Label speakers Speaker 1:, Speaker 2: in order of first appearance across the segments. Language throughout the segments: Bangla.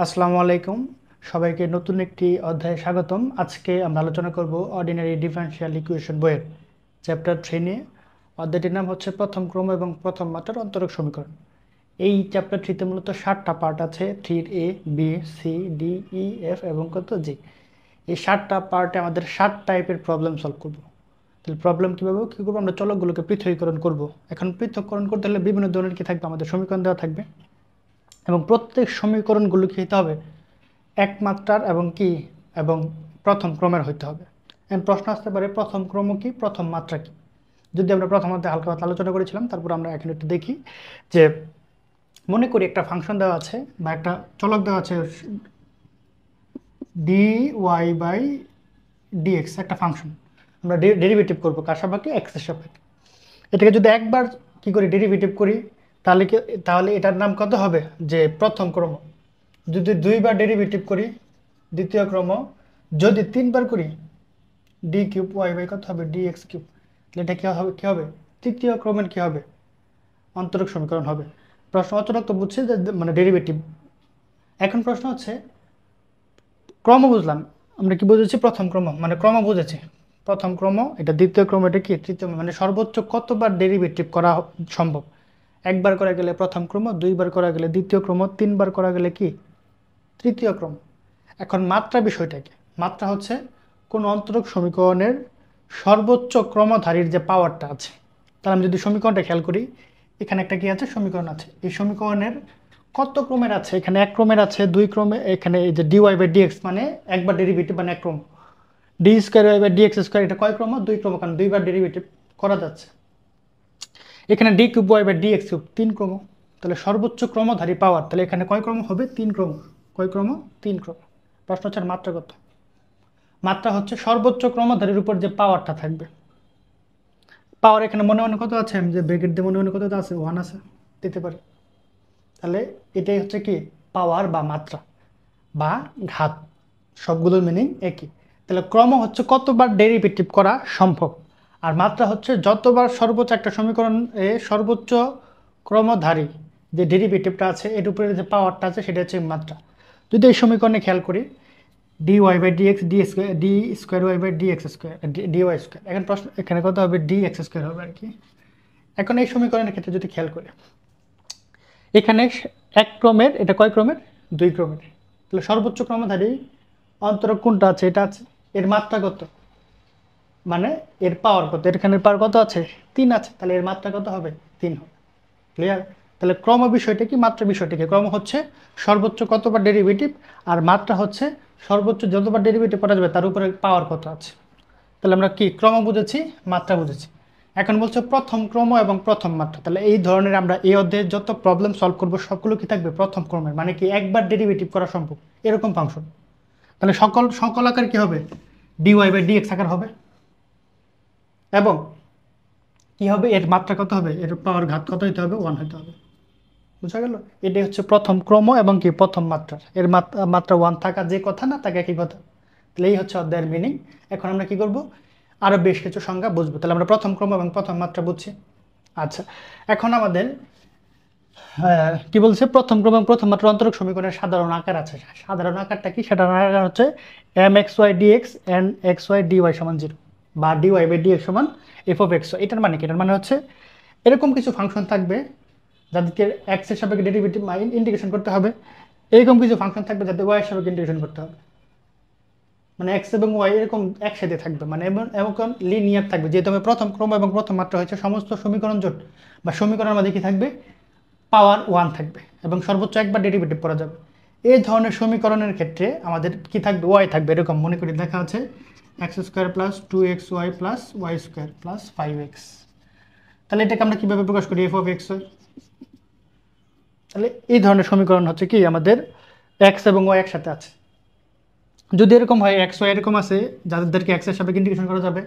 Speaker 1: আসসালামু আলাইকুম। সবাইকে নতুন একটি অধ্যায়ে স্বাগতম। আজকে আমরা আলোচনা করব অর্ডিনারি ডিফারেনশিয়াল ইকুয়েশন বইয়ের চ্যাপ্টার 3 নিয়ে। অধ্যায়টির নাম হচ্ছে প্রথম ক্রম এবং প্রথম মাত্রার অন্তরক সমীকরণ। এই চ্যাপ্টার 3তে মূলত 7টা পার্ট আছে, 3 A B C D E F এবং কত G। এই 7টা পার্টে আমাদের 7 টাইপের প্রবলেম সলভ করব। তাহলে প্রবলেম কীভাবে কী করবো, আমরা চলকগুলোকে পৃথকীকরণ করব। এখন পৃথকীকরণ করতে হলে বিভিন্ন ধরনের কী থাকবে, আমাদের সমীকরণ দেওয়া থাকবে এবং প্রত্যেক সমীকরণগুলো কী হতে হবে, এক মাত্রার এবং কি এবং প্রথম ক্রমের হইতে হবে। এখন প্রশ্ন আসতে পারে প্রথম ক্রম কি, প্রথম মাত্রা কি। যদি আমরা প্রথম অধ্যায়ে হালকা পাতলা আলোচনা করেছিলাম, তারপর আমরা এখন একটু দেখি যে মনে করি একটা ফাংশন দেওয়া আছে বা একটা চলক দেওয়া আছে ডি ওয়াই বাই ডিএক্স, একটা ফাংশন। আমরা ডেরিভেটিভ করবো কার সাপেক্ষে, এক্সের সাপেক্ষে। এটাকে যদি একবার কি করি ডেরিভেটিভ করি, তাহলে কি, তাহলে এটার নাম কত হবে, যে প্রথম ক্রম। যদি দুইবার ডেরিভেটিভ করি, দ্বিতীয় ক্রম। যদি তিনবার করি, ডি কিউব ওয়াই বাই কত হবে, ডি এক্স কিউব। তাহলে এটা কী হবে, তৃতীয় ক্রমের কী হবে, অন্তরক সমীকরণ হবে। প্রশ্ন অন্তরক তো বুঝছে যে মানে ডেরিভেটিভ। এখন প্রশ্ন হচ্ছে ক্রম বুঝলাম, আমরা কি বুঝেছি, প্রথম ক্রম মানে ক্রম বুঝেছি, প্রথম ক্রম এটা, দ্বিতীয় ক্রম এটা কি, তৃতীয়, মানে সর্বোচ্চ কতবার ডেরিভেটিভ করা সম্ভব। একবার করা গেলে প্রথম ক্রম, দুইবার করা গেলে দ্বিতীয় ক্রম, তিনবার করা গেলে কি, তৃতীয় ক্রম। এখন মাত্রা বিষয়টা কি, মাত্রা হচ্ছে কোন অন্তরক সমীকরণের সর্বোচ্চ ক্রমধারীর যে পাওয়ারটা আছে। তাহলে আমি যদি সমীকরণটা খেয়াল করি, এখানে একটা কি আছে, সমীকরণ আছে। এই সমীকরণের কত ক্রমের আছে, এখানে এক ক্রমের আছে, দুই ক্রমে, এখানে এই যে ডিওয়াই বাই ডিএক্স মানে একবার ডেরিভেটিভ মানে এক ক্রম, d square y by dx square এটা কয় ক্রম, দুই ক্রম, কারণ দুইবার ডেরিভেটিভ করা যাচ্ছে। এখানে d cube y by dx cube তিন ক্রম। তাহলে সর্বোচ্চ ক্রমধারী পাওয়ার, তাহলে এখানে কয় ক্রম হবে, তিন ক্রম। কয় ক্রম, তিন ক্রম। প্রশ্ন হচ্ছে মাত্রা কত। মাত্রা হচ্ছে সর্বোচ্চ ক্রমধারীর উপর যে পাওয়ারটা থাকবে। পাওয়ার এখানে মনে মনে কত আছে, আমি যে ব্রেকেট দিয়ে মনে মনে কত আছে, ওয়ান আছে, দিতে পারি। তাহলে এটাই হচ্ছে কি পাওয়ার বা মাত্রা বা ঘাত, সবগুলোর মিনিং একই। তাহলে ক্রম হচ্ছে কতবার ডেরিভেটিভ করা সম্ভব, আর মাত্রা হচ্ছে যতবার সর্বোচ্চ একটা সমীকরণ সর্বোচ্চ ক্রমধারী যে ডেরিভেটিভটা আছে এর উপরে যে পাওয়ারটা আছে সেটা হচ্ছে মাত্রা। যদি এই সমীকরণে খেয়াল করি, d y by d x, d square y by d x square, d y square. এখন প্রশ্ন এখানে কত হবে, ডি এক্স স্কোয়ার হবে আর কি। এখন এই সমীকরণের ক্ষেত্রে যদি খেয়াল করি, এখানে এক ক্রমের, এটা কয় ক্রমের, দুই ক্রমের। তাহলে সর্বোচ্চ ক্রমধারী অন্তরক কোনটা আছে, এটা আছে। এর মাত্রা কত, মানে এর পাওয়ার কত, এখানে পাওয়ার কত আছে, তিন আছে। তাহলে এর মাত্রা কত হবে, তিন হবে। ক্লিয়ার। তাহলে ক্রম বিষয়টা কি, মাত্রা বিষয়টা কি। ক্রম হচ্ছে সর্বোচ্চ কতবার ডেরিভেটিভ, আর মাত্রা হচ্ছে সর্বোচ্চ যতবার ডেরিভেটিভ করা যাবে তার উপরে পাওয়ার কত আছে। তাহলে আমরা কি ক্রম বুঝেছি, মাত্রা বুঝেছি। এখন বলছে প্রথম ক্রম এবং প্রথম মাত্রা। তাহলে এই ধরনের আমরা এই অধ্যায়ে যত প্রবলেম সলভ করবো সবগুলো কি থাকবে, প্রথম ক্রমের, মানে কি একবার ডেরিভেটিভ করা সম্ভব এরকম ফাংশন। তাহলে সকল সকল আকার কি হবে, ডিওয়াই বাই ডিএক্স আকার হবে। এবং কি হবে, এর মাত্রা কত হবে, এর পাওয়ার ঘাত কত হইতে হবে, ওয়ান হইতে হবে। বুঝা গেল। এটাই হচ্ছে প্রথম ক্রম এবং কি প্রথম মাত্রার, এর মাত্রা ওয়ান থাকা যে কথা না, তাকে একই কথা। তাহলে এই হচ্ছে অধ্যায়ের মিনিং। এখন আমরা কি করব, আরো বেশ কিছু সংজ্ঞা বুঝবো। তাহলে আমরা প্রথম ক্রম এবং প্রথম মাত্রা বুঝছি। আচ্ছা, এখন আমাদের কি বলছে, প্রথম ক্রম এবং প্রথম মাত্রা অন্তরক সমীকরণের সাধারণ আকার আছে। সাধারণ আকারটা কি, সাধারণ আকার হচ্ছে m x y dx n x y dy সমান জিরো, বা ডিওয়াই বাই ডিএক্স সমান এফ অফ এক্স ওয়াই। এটার মানে কি, এটার মানে হচ্ছে এরকম কিছু ফাংশন থাকবে যাদেরকে এক্স এর সাপেক্ষে ডেরিভেটিভ ইন্টিগ্রেশন করতে হবে, এরকম কিছু ফাংশন থাকবে যাদের ওয়াই এর সাপেক্ষে ইন্টিগ্রেশন করতে হবে। মানে এক্স এবং ওয়াই এরকম একসাথে থাকবে, মানে এমন লিনিয়ার থাকবে। যেহেতু আমি প্রথম ক্রম এবং প্রথম মাত্রা হয়েছে সমস্ত সমীকরণ জোট বা সমীকরণের মধ্যে কি থাকবে, পাওয়ার ওয়ান থাকবে এবং সর্বোচ্চ একবার ডেরিভেটিভ করা যাবে। এই ধরনের সমীকরণের ক্ষেত্রে আমাদের কি থাকবে, ওয়াই থাকবে। এরকম মনে করি লেখা আছে x square plus two x y plus y square plus five x. তাহলে এটাকে আমরা কিভাবে প্রকাশ করি, এফ অফ এক্স ওয়াই। তাহলে এই ধরনের সমীকরণ হচ্ছে কি আমাদের এক্স এবং ওয়াই একসাথে আছে। যদি এরকম হয় এক্স ওয়াই এরকম আছে যাদেরকে এক্স এর সাপেক্ষে ইন্টিগ্রেশন করা যাবে,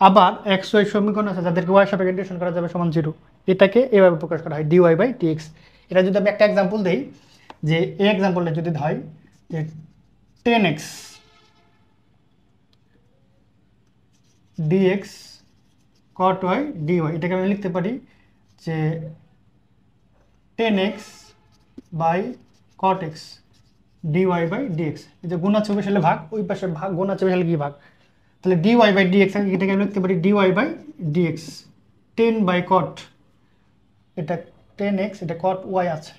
Speaker 1: আবার এক্স ওয়াই সমীকরণ আছে যাদেরকে ওয়াই সাপেক্ষে ইন্টিগ্রেশন করা যাবে সমান জিরো, এটাকে এভাবে প্রকাশ করা হয় ডিওয়াই বাই ডিএক্স। এটা যদি আমি একটা এক্সাম্পল দিই, যে এই এক্সাম্পলটা যদি হয় যে 10x dx cot y dy, এটাকে আমি লিখতে পারি যে 10x by cot x dy by dx. এই যে গুণ আছে ওই পাশে ভাগ, ওই পাশে ভাগ, গুণ আছে ওই পাশে কি ভাগ, তাহলে ডিওয়াই বাই ডিএক্স এটাকে আমি লিখতে পারি ডিওয়াই বাই ডিএক্স 10/cot, এটা 10x, এটা cot y আছে,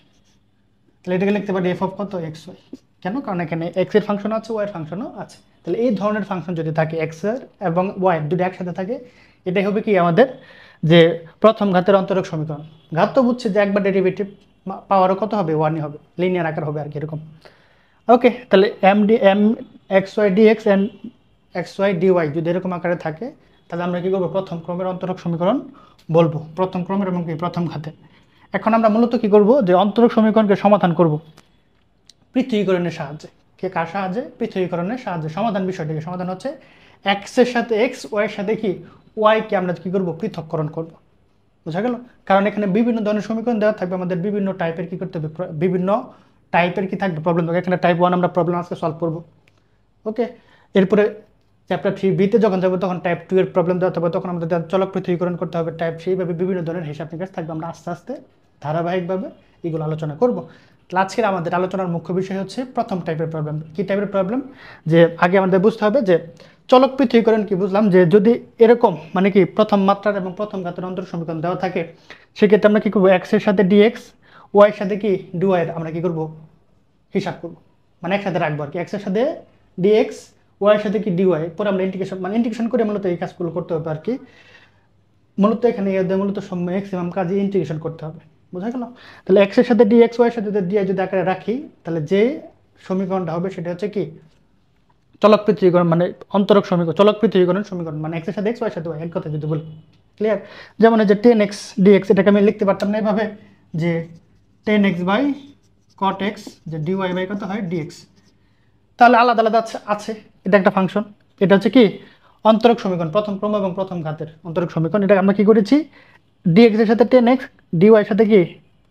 Speaker 1: তাহলে এটাকে লিখতে পারি এফ অফ কত এক্স ওয়াই। কেন? কারণ এখানে এক্স এর ফাংশন আছে, ওয়াই এর ফাংশনও আছে। তাহলে এই ধরনের ফাংশন যদি থাকে এক্স এর এবং ওয়াই দুটো একসাথে থাকে, এটাই হবে কি আমাদের যে প্রথম ঘাতের অন্তরক সমীকরণ। ঘাত তো বুঝছে যে একবার ডেরিভেটিভ পাওয়ারও কত হবে, ওয়ানই হবে, লিনিয়ার আকার হবে আর কি এরকম। ওকে, তাহলে m x y dx and x y dy যদি এরকম আকারে থাকে, তাহলে আমরা কি করবো, প্রথম ক্রমের অন্তরক সমীকরণ বলবো, প্রথম ক্রমের এবং কি প্রথম ঘাতের। এখন আমরা মূলত কি করব, যে অন্তরক সমীকরণকে সমাধান করব পৃথকীকরণের সাহায্যে। কে কার সাহায্যে? পৃথকীকরণের সাহায্যে। সমাধান বিষয়টিকে সমাধান হচ্ছে এক্স এর সাথে এক্স, ওয়াই এর সাথে কি ওয়াই কে আমরা কি করব, পৃথককরণ করব। বোঝা গেল? কারণ এখানে বিভিন্ন ধরনের সমীকরণ দেওয়া থাকবে, আমাদের বিভিন্ন টাইপের কি করতে হবে, বিভিন্ন টাইপের কি থাকবে প্রবলেম থাকবে। এখানে টাইপ 1 আমরা প্রবলেম আজকে সলভ করব। ওকে, এরপরে চ্যাপ্টার 3b-তে যখন যাবো তখন টাইপ 2 এর প্রবলেম দেওয়া থাকবে, তখন আমাদের চলক পৃথকীকরণ করতে হবে। টাইপ 3 ভাবে বিভিন্ন ধরনের হিসাব নিকাশ থাকবে, আমরা আস্তে আস্তে ধারাবাহিকভাবে এগুলো আলোচনা করব। আজকের আমাদের আলোচনার মুখ্য বিষয় হচ্ছে প্রথম টাইপের প্রবলেম। কি টাইপের প্রবলেম? যে আগে আমাদের বুঝতে হবে যে চলক পৃথকীকরণ কি বুঝলাম, যে যদি এরকম মানে কি প্রথম মাত্রার এবং প্রথম ঘাতের অন্তর সমীকরণ দেওয়া থাকে, সেক্ষেত্রে আমরা কি করবো, এক্স এর সাথে ডিএক্স, ওয়াই এর সাথে কি ডিওয়াই আমরা কি করব, হিসাব করব, মানে একসাথে রাখবো আর কি। এক্স এর সাথে ডিএক্স, ওয়াই এর সাথে কি ডিওয়াই, পরে আমরা ইন্টিগ্রেশন মানে ইন্টিগ্রেশন করে মূলত এই কাজগুলো করতে হবে আর কি। মূলত এখানে মূলত ম্যাক্সিমাম কাজে ইন্টিগ্রেশন করতে হবে। বোঝা গেল? তাহলে এক্স এর সাথে ডিএক্স, ওয়াই এর সাথে ডিআই যদি আকারে রাখি, তাহলে যে সমীকরণটা হবে সেটা হচ্ছে কি চলক পৃথকীকরণ, মানে অন্তরক সমীকরণ, চলক পৃথকীকরণ সমীকরণ, মানে এক্স এর সাথে এক্স, ওয়াই এর সাথে ওয়াই, এক কথা যদি বলি। ক্লিয়ার? যেমন এই যে 10x dx, এটাকে আমি লিখতে পারতাম না এভাবে যে 10x বাই cot x, যে dy বাই কত হয় dx। তাহলে আলাদা আলাদা আছে, এটা একটা ফাংশন, এটা হচ্ছে কি অন্তরক সমীকরণ, প্রথম ক্রম এবং প্রথম ঘাতের অন্তরক সমীকরণ। এটা আমরা কি করেছি, dx এর সাথে 10x, dy এর সাথে কি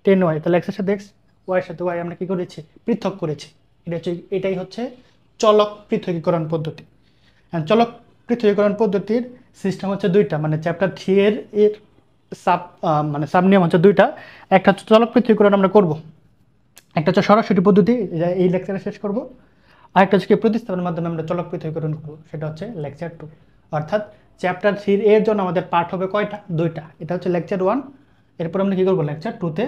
Speaker 1: 10y, তাহলে x এর সাথে x, y এর সাথে y আমরা কি করেছি, পৃথক করেছি। এটাই হচ্ছে চলক পৃথকীকরণ পদ্ধতি। চলক পৃথকীকরণ পদ্ধতির সিস্টেম হচ্ছে দুইটা, মানে চ্যাপ্টার 3 এর মানে সাব নিয়ম হচ্ছে দুইটা। একটা হচ্ছে চলক পৃথকীকরণ আমরা করব, একটা হচ্ছে সরাসরি পদ্ধতি, এই লেকচারে শেষ করব। আরেকটা হচ্ছে প্রতিস্থাপনের মাধ্যমে আমরা চলক পৃথকীকরণ করব, সেটা হচ্ছে লেকচার 2। অর্থাৎ চ্যাপ্টার 3 এর জন্য আমাদের পার্ট হবে কয়টা, দুইটা। এটা হচ্ছে লেকচার 1, এরপর আমরা কি করব, লেকচার 2-তে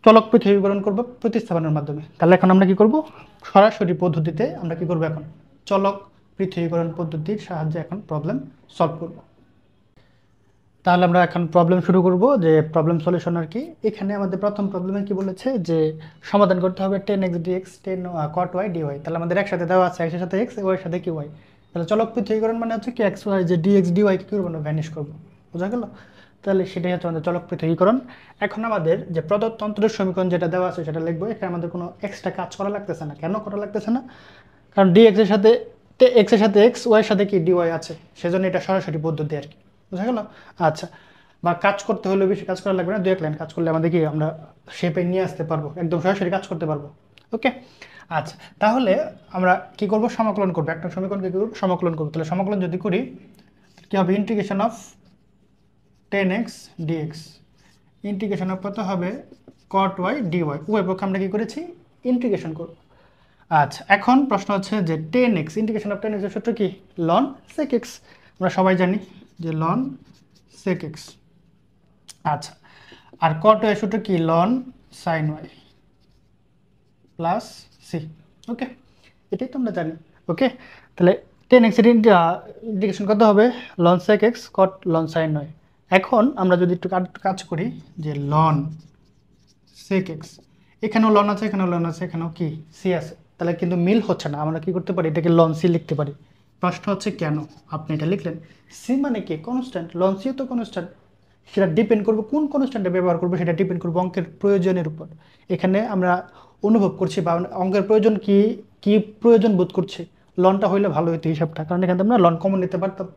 Speaker 1: চলক পৃথকীকরণ করব প্রতিস্থাপনের মাধ্যমে। তাহলে এখন আমরা কি করব, সরাসরি পদ্ধতিতে আমরা কি করব, এখন চলক পৃথকীকরণ পদ্ধতির সাহায্যে এখন প্রবলেম সলভ করব। তাহলে আমরা এখন প্রবলেম শুরু করব, যে প্রবলেম সলিউশন আর কি। এখানে আমাদের প্রথম প্রবলেমে কি বলেছে, যে সমাধান করতে হবে 10x dx 10 cot y dy। তাহলে আমাদের একসাথে দেওয়া আছে x এর সাথে x, y এর সাথে কি y। তাহলে চলক পৃথকীকরণ মানে হচ্ছে কি x y, যে dx dy কি করব না, ভ্যানিশ করব। বোঝা গেল? তাহলে সেটাই হচ্ছে আমাদের চলক পৃথকীকরণ। এখন আমাদের যে প্রদত্ত অন্তরক সমীকরণ যেটা দেওয়া আছে সেটা লিখবো। এখানে আমাদের কোনো এক্সট্রা কাজ করা লাগতেছে না। কেন করা লাগতেছে না? কারণ dx এর সাথে x এর সাথে x, y এর সাথে কি dy আছে, সেজন্য এটা সরাসরি পদ্ধতি আর কি। বোঝা গেল? আচ্ছা, বা কাজ করতে হলে বেশি কাজ করা লাগবে না, 2-1 লাইন কাজ করলে আমাদের কি আমরা শেপে নিয়ে আসতে পারবো, একদম সরাসরি কাজ করতে পারবো। ওকে, আচ্ছা, তাহলে আমরা কি করব, সমাকলন করব। একটা সমীকরণকে কি করব, সমাকলন করব। তাহলে সমাকলন যদি করি কি হবে, integration of 10x dx, integration of কত হবে, cot y dy। উভয় পক্ষে আমরা কি করেছি, ইন্টিগ্রেশন করব। আচ্ছা, এখন প্রশ্ন হচ্ছে যে 10x, ইন্টিগ্রেশন অফ 10x এর সূত্র কি, ln sec x। আমরা সবাই জানি যে ln sec x। আচ্ছা, আর cot y সূত্র কি, ln sin y plus c। ওকে, এটাই তো আমরা জানি। ওকে, তাহলে 10x এর ইন্টিগ্রেশন কত হবে, ln sec x cot ln sin y। এখন আমরা যদি একটু কাজ করি, যে ln sec x, এখানেও ln আছে, এখানেও ln আছে, এখানেও কি c আছে, তাহলে কিন্তু মিল হচ্ছে না। আমরা কি করতে পারি, এটাকে ln c লিখতে পারি। প্রশ্ন হচ্ছে কেন আপনি এটা লিখলেন, c মানে কি কনস্ট্যান্ট, ln c তো কনস্ট্যান্ট। সেটা ডিপেন্ড করবে কোন কনস্ট্যান্টে ব্যবহার করবো, সেটা ডিপেন্ড করবে অঙ্কের প্রয়োজনের উপর। এখানে আমরা অনুভব করছি বা অঙ্কের প্রয়োজন কি কি প্রয়োজন বোধ করছি, লনটা হইলে ভালো হইতো হিসাবটা, কারণ এখানে আমরা লন কমন নিতে পারতাম,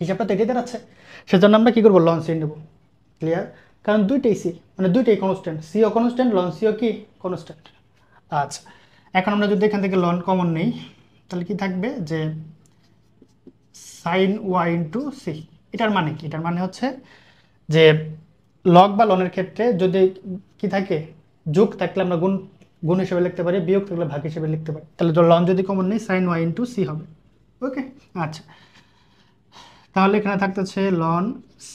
Speaker 1: হিসাবটা তো এটাই দাঁড়াচ্ছে। সেজন্য আমরা কি করবো, লন সি নেব। ক্লিয়ার? কারণ দুইটাই সি, মানে দুইটাই কনস্ট্যান্ট, সিও কনস্ট্যান্ট, লন সিও কি কনস্ট্যান্ট। আচ্ছা, এখন আমরা যদি এখান থেকে লন কমন নেই, তাহলে কি থাকবে, যে সাইন ওয়াই ইন্টু সি। এটার মানে কি, এটার মানে হচ্ছে যে লগ বা লনের ক্ষেত্রে যদি কি থাকে, যোগ থাকলে আমরা গুণ হিসেবে লিখতে পারি, বিয়োগ থাকলে ভাগ হিসেবে লিখতে পারি। তাহলে লন যদি কমন নেই সাইন ওয়াই ইন্টু সি হবে। ওকে, আচ্ছা তাহলে এখানে থাকতেছে লন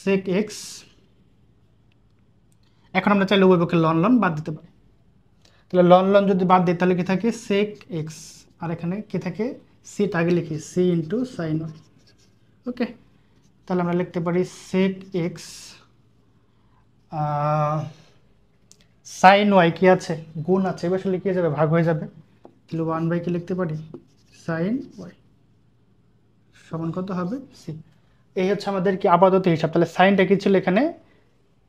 Speaker 1: সেক এক্স। এখন আমরা চাইলে উভয় পক্ষে লন লন বাদ দিতে পারি। তাহলে লন লন যদি বাদ দিই তাহলে কি থাকে সেক এক্স, আর এখানে কি থাকে সিটা আগে লিখি সি ইন্টু সাইন ওয়াই। ওকে, তাহলে আমরা লিখতে পারি সেক এক্স সাইন ওয়াই কি আছে গুণ আছে, এবার লিখে যাবে ভাগ হয়ে যাবে। তাহলে 1 বাই কি লিখতে পারি সাইন ওয়াই সমান কত হবে সি। এই হচ্ছে আমাদের কি আপাতত হিসাব। তাহলে সাইনটা কি ছিল এখানে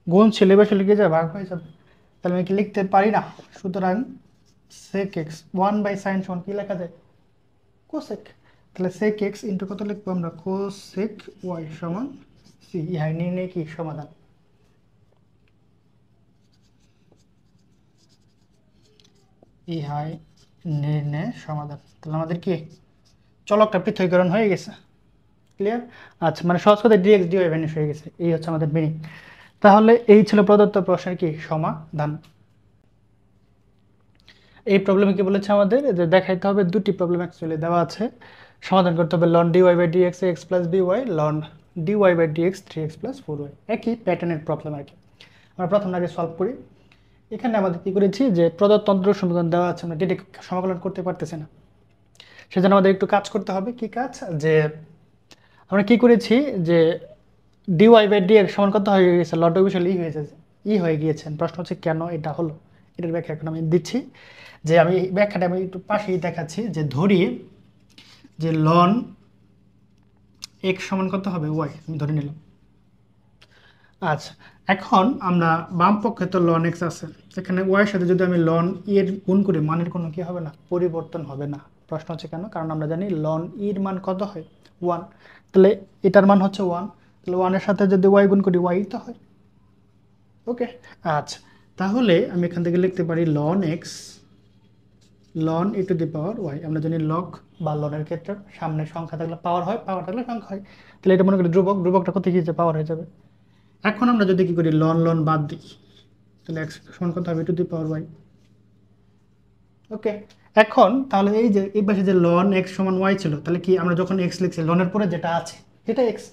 Speaker 1: গুণ ছিল, এবার লিখে যাবে ভাগ হয়ে যাবে। তাহলে আমি কি লিখতে পারি না, সুতরাং সেক এক্স 1 বাই সাইন সমান কি লেখা যায় কোসেক। তাহলে সেক এক্স ইন্টু কত লিখবো আমরা কোসেক ওয়াই সমান সি। ইহাই নির্ণয় কি সমাধান। ইহাই নির্ণয় সমাধান। তাহলে আমাদের কি চলকটা পৃথকীকরণ হয়ে গেছে। ক্লিয়ার? আচ্ছা, মানে সহজ কথা ডিএক্স ডিওয়াই ভ্যানিশ হয়ে গেছে, এই হচ্ছে আমাদের মিনিং। তাহলে এই ছিল প্রদত্ত প্রশ্নের কি সমাধান। এই প্রবলেমে কি বলেছে আমাদের যে দেখাইতে হবে দুটি প্রবলেম অ্যাকচুয়ালি দেওয়া আছে, সমাধান করতে হবে ln dy by dx x plus b y, ln dy by dx 3x plus 4y। একই প্যাটার্নের প্রবলেম আর কি। আমরা প্রথম আগে সলভ করি। এখানে আমাদের কি করেছি যে প্রদত্ত অন্তরক সমীকরণ দেওয়া আছে, আমরা ডিরেক্ট সমাকলন করতে পারতেছি না, সেজন্য আমাদের একটু কাজ করতে হবে। কি কাজ, যে আমরা কি করেছি যে ডিওয়াই বাই ডিএক্স সমান কত হয়ে গেছে লট বিষয় ই হয়ে যাচ্ছে, ই হয়ে গিয়েছেন। প্রশ্ন হচ্ছে কেন এটা হলো, এটার ব্যাখ্যা এখন আমি দিচ্ছি। যে আমি ব্যাখ্যাটা আমি একটু পাশেই দেখাচ্ছি, যে ধরি যে লন এক্স সমান কত হবে ওয়াই, আমি ধরে নিলাম। আচ্ছা, এখন আমরা বাম পক্ষে তো লন এক্স আছে, এখানে ওয়াইয়ের সাথে যদি আমি লন ই এর গুণ করি মানের কোনো কি হবে না, পরিবর্তন হবে না। প্রশ্ন হচ্ছে কেন, কারণ আমরা জানি লন ইর মান কত হয় 1, তাহলে এটার মান হচ্ছে 1, তাহলে 1-এর সাথে যদি ওয়াই গুণ করি ওয়াই তো হয়। ওকে, আচ্ছা তাহলে আমি এখান থেকে লিখতে পারি ln x ln e to the power y. আমরা জানি লগ বা লনের ক্ষেত্রে সামনে সংখ্যা থাকলে পাওয়ার হয়, পাওয়ার থাকলে সংখ্যা হয়। তাহলে এটা মনে করি ধ্রুবক, ধ্রুবকটা কোথায় গিয়েছে পাওয়ার হয়ে যাবে। এখন আমরা যদি কি করি লন লন বাদ দিই, তাহলে এক্স সমান কত হবে two the power Y. Okay, এখন তাহলে এই যে এই পাশে যে লন এক্স সমান ওয়াই ছিল, তাহলে কি আমরা যখন এক্স লিখছি লনের পরে যেটা আছে সেটা এক্স,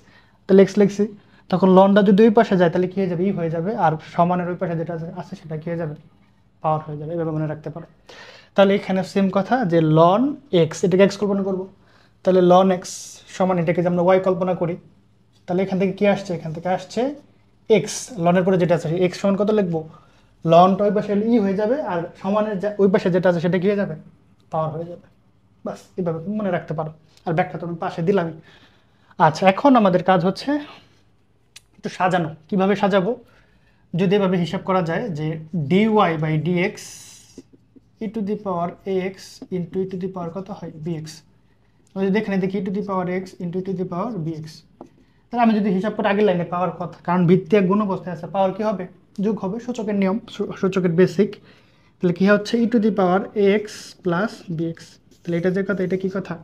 Speaker 1: তাহলে এক্স লিখছি, তখন লনটা যদি ওই পাশে যায় তাহলে কি হয়ে যাবে ই হয়ে যাবে, আর সমানের ওই পাশে যেটা আছে সেটা কি হয়ে যাবে পাওয়ার হয়ে যাবে। এভাবে মনে রাখতে পারো। তাহলে এখানে সেম কথা যে লন এক্স, এটাকে এক্স কল্পনা করব, তাহলে লন এক্স সমান এটাকে যে আমরা ওয়াই কল্পনা করি, তাহলে এখান থেকে কি আসছে, এখান থেকে আসছে এক্স, লনের পরে যেটা আছে এক্স সমান কত লিখবো, লনটা ওই পাশে ই হয়ে যাবে, আর সমানের ওই পাশে যেটা আছে সেটা কি হয়ে যাবে পাওয়ার হয়ে যাবে। বাস এভাবে তুমি মনে রাখতে পারো, আর ব্যাখ্যা তো আমি পাশে দিলামই। আচ্ছা, এখন আমাদের কাজ হচ্ছে একটু সাজানো। কিভাবে সাজাবো, যদি এভাবে হিসাব করা যায় যে dy by dx e to the power x into e to the power কত হয় বিএক্স। আমি যদি এখানে দেখি e to the power x into e to the power bx, তাহলে আমি যদি হিসাব করে আগের লাইনে পাওয়ার কথা, কারণ ভিত্তি এক গুণ অবস্থায় আছে, পাওয়ার কি হবে যোগ হবে, সূচকের নিয়ম, সূচকের বেসিক। তাহলে কি হচ্ছে e to the power x plus bx. তাহলে এটা যে কথা, এটা কি কথা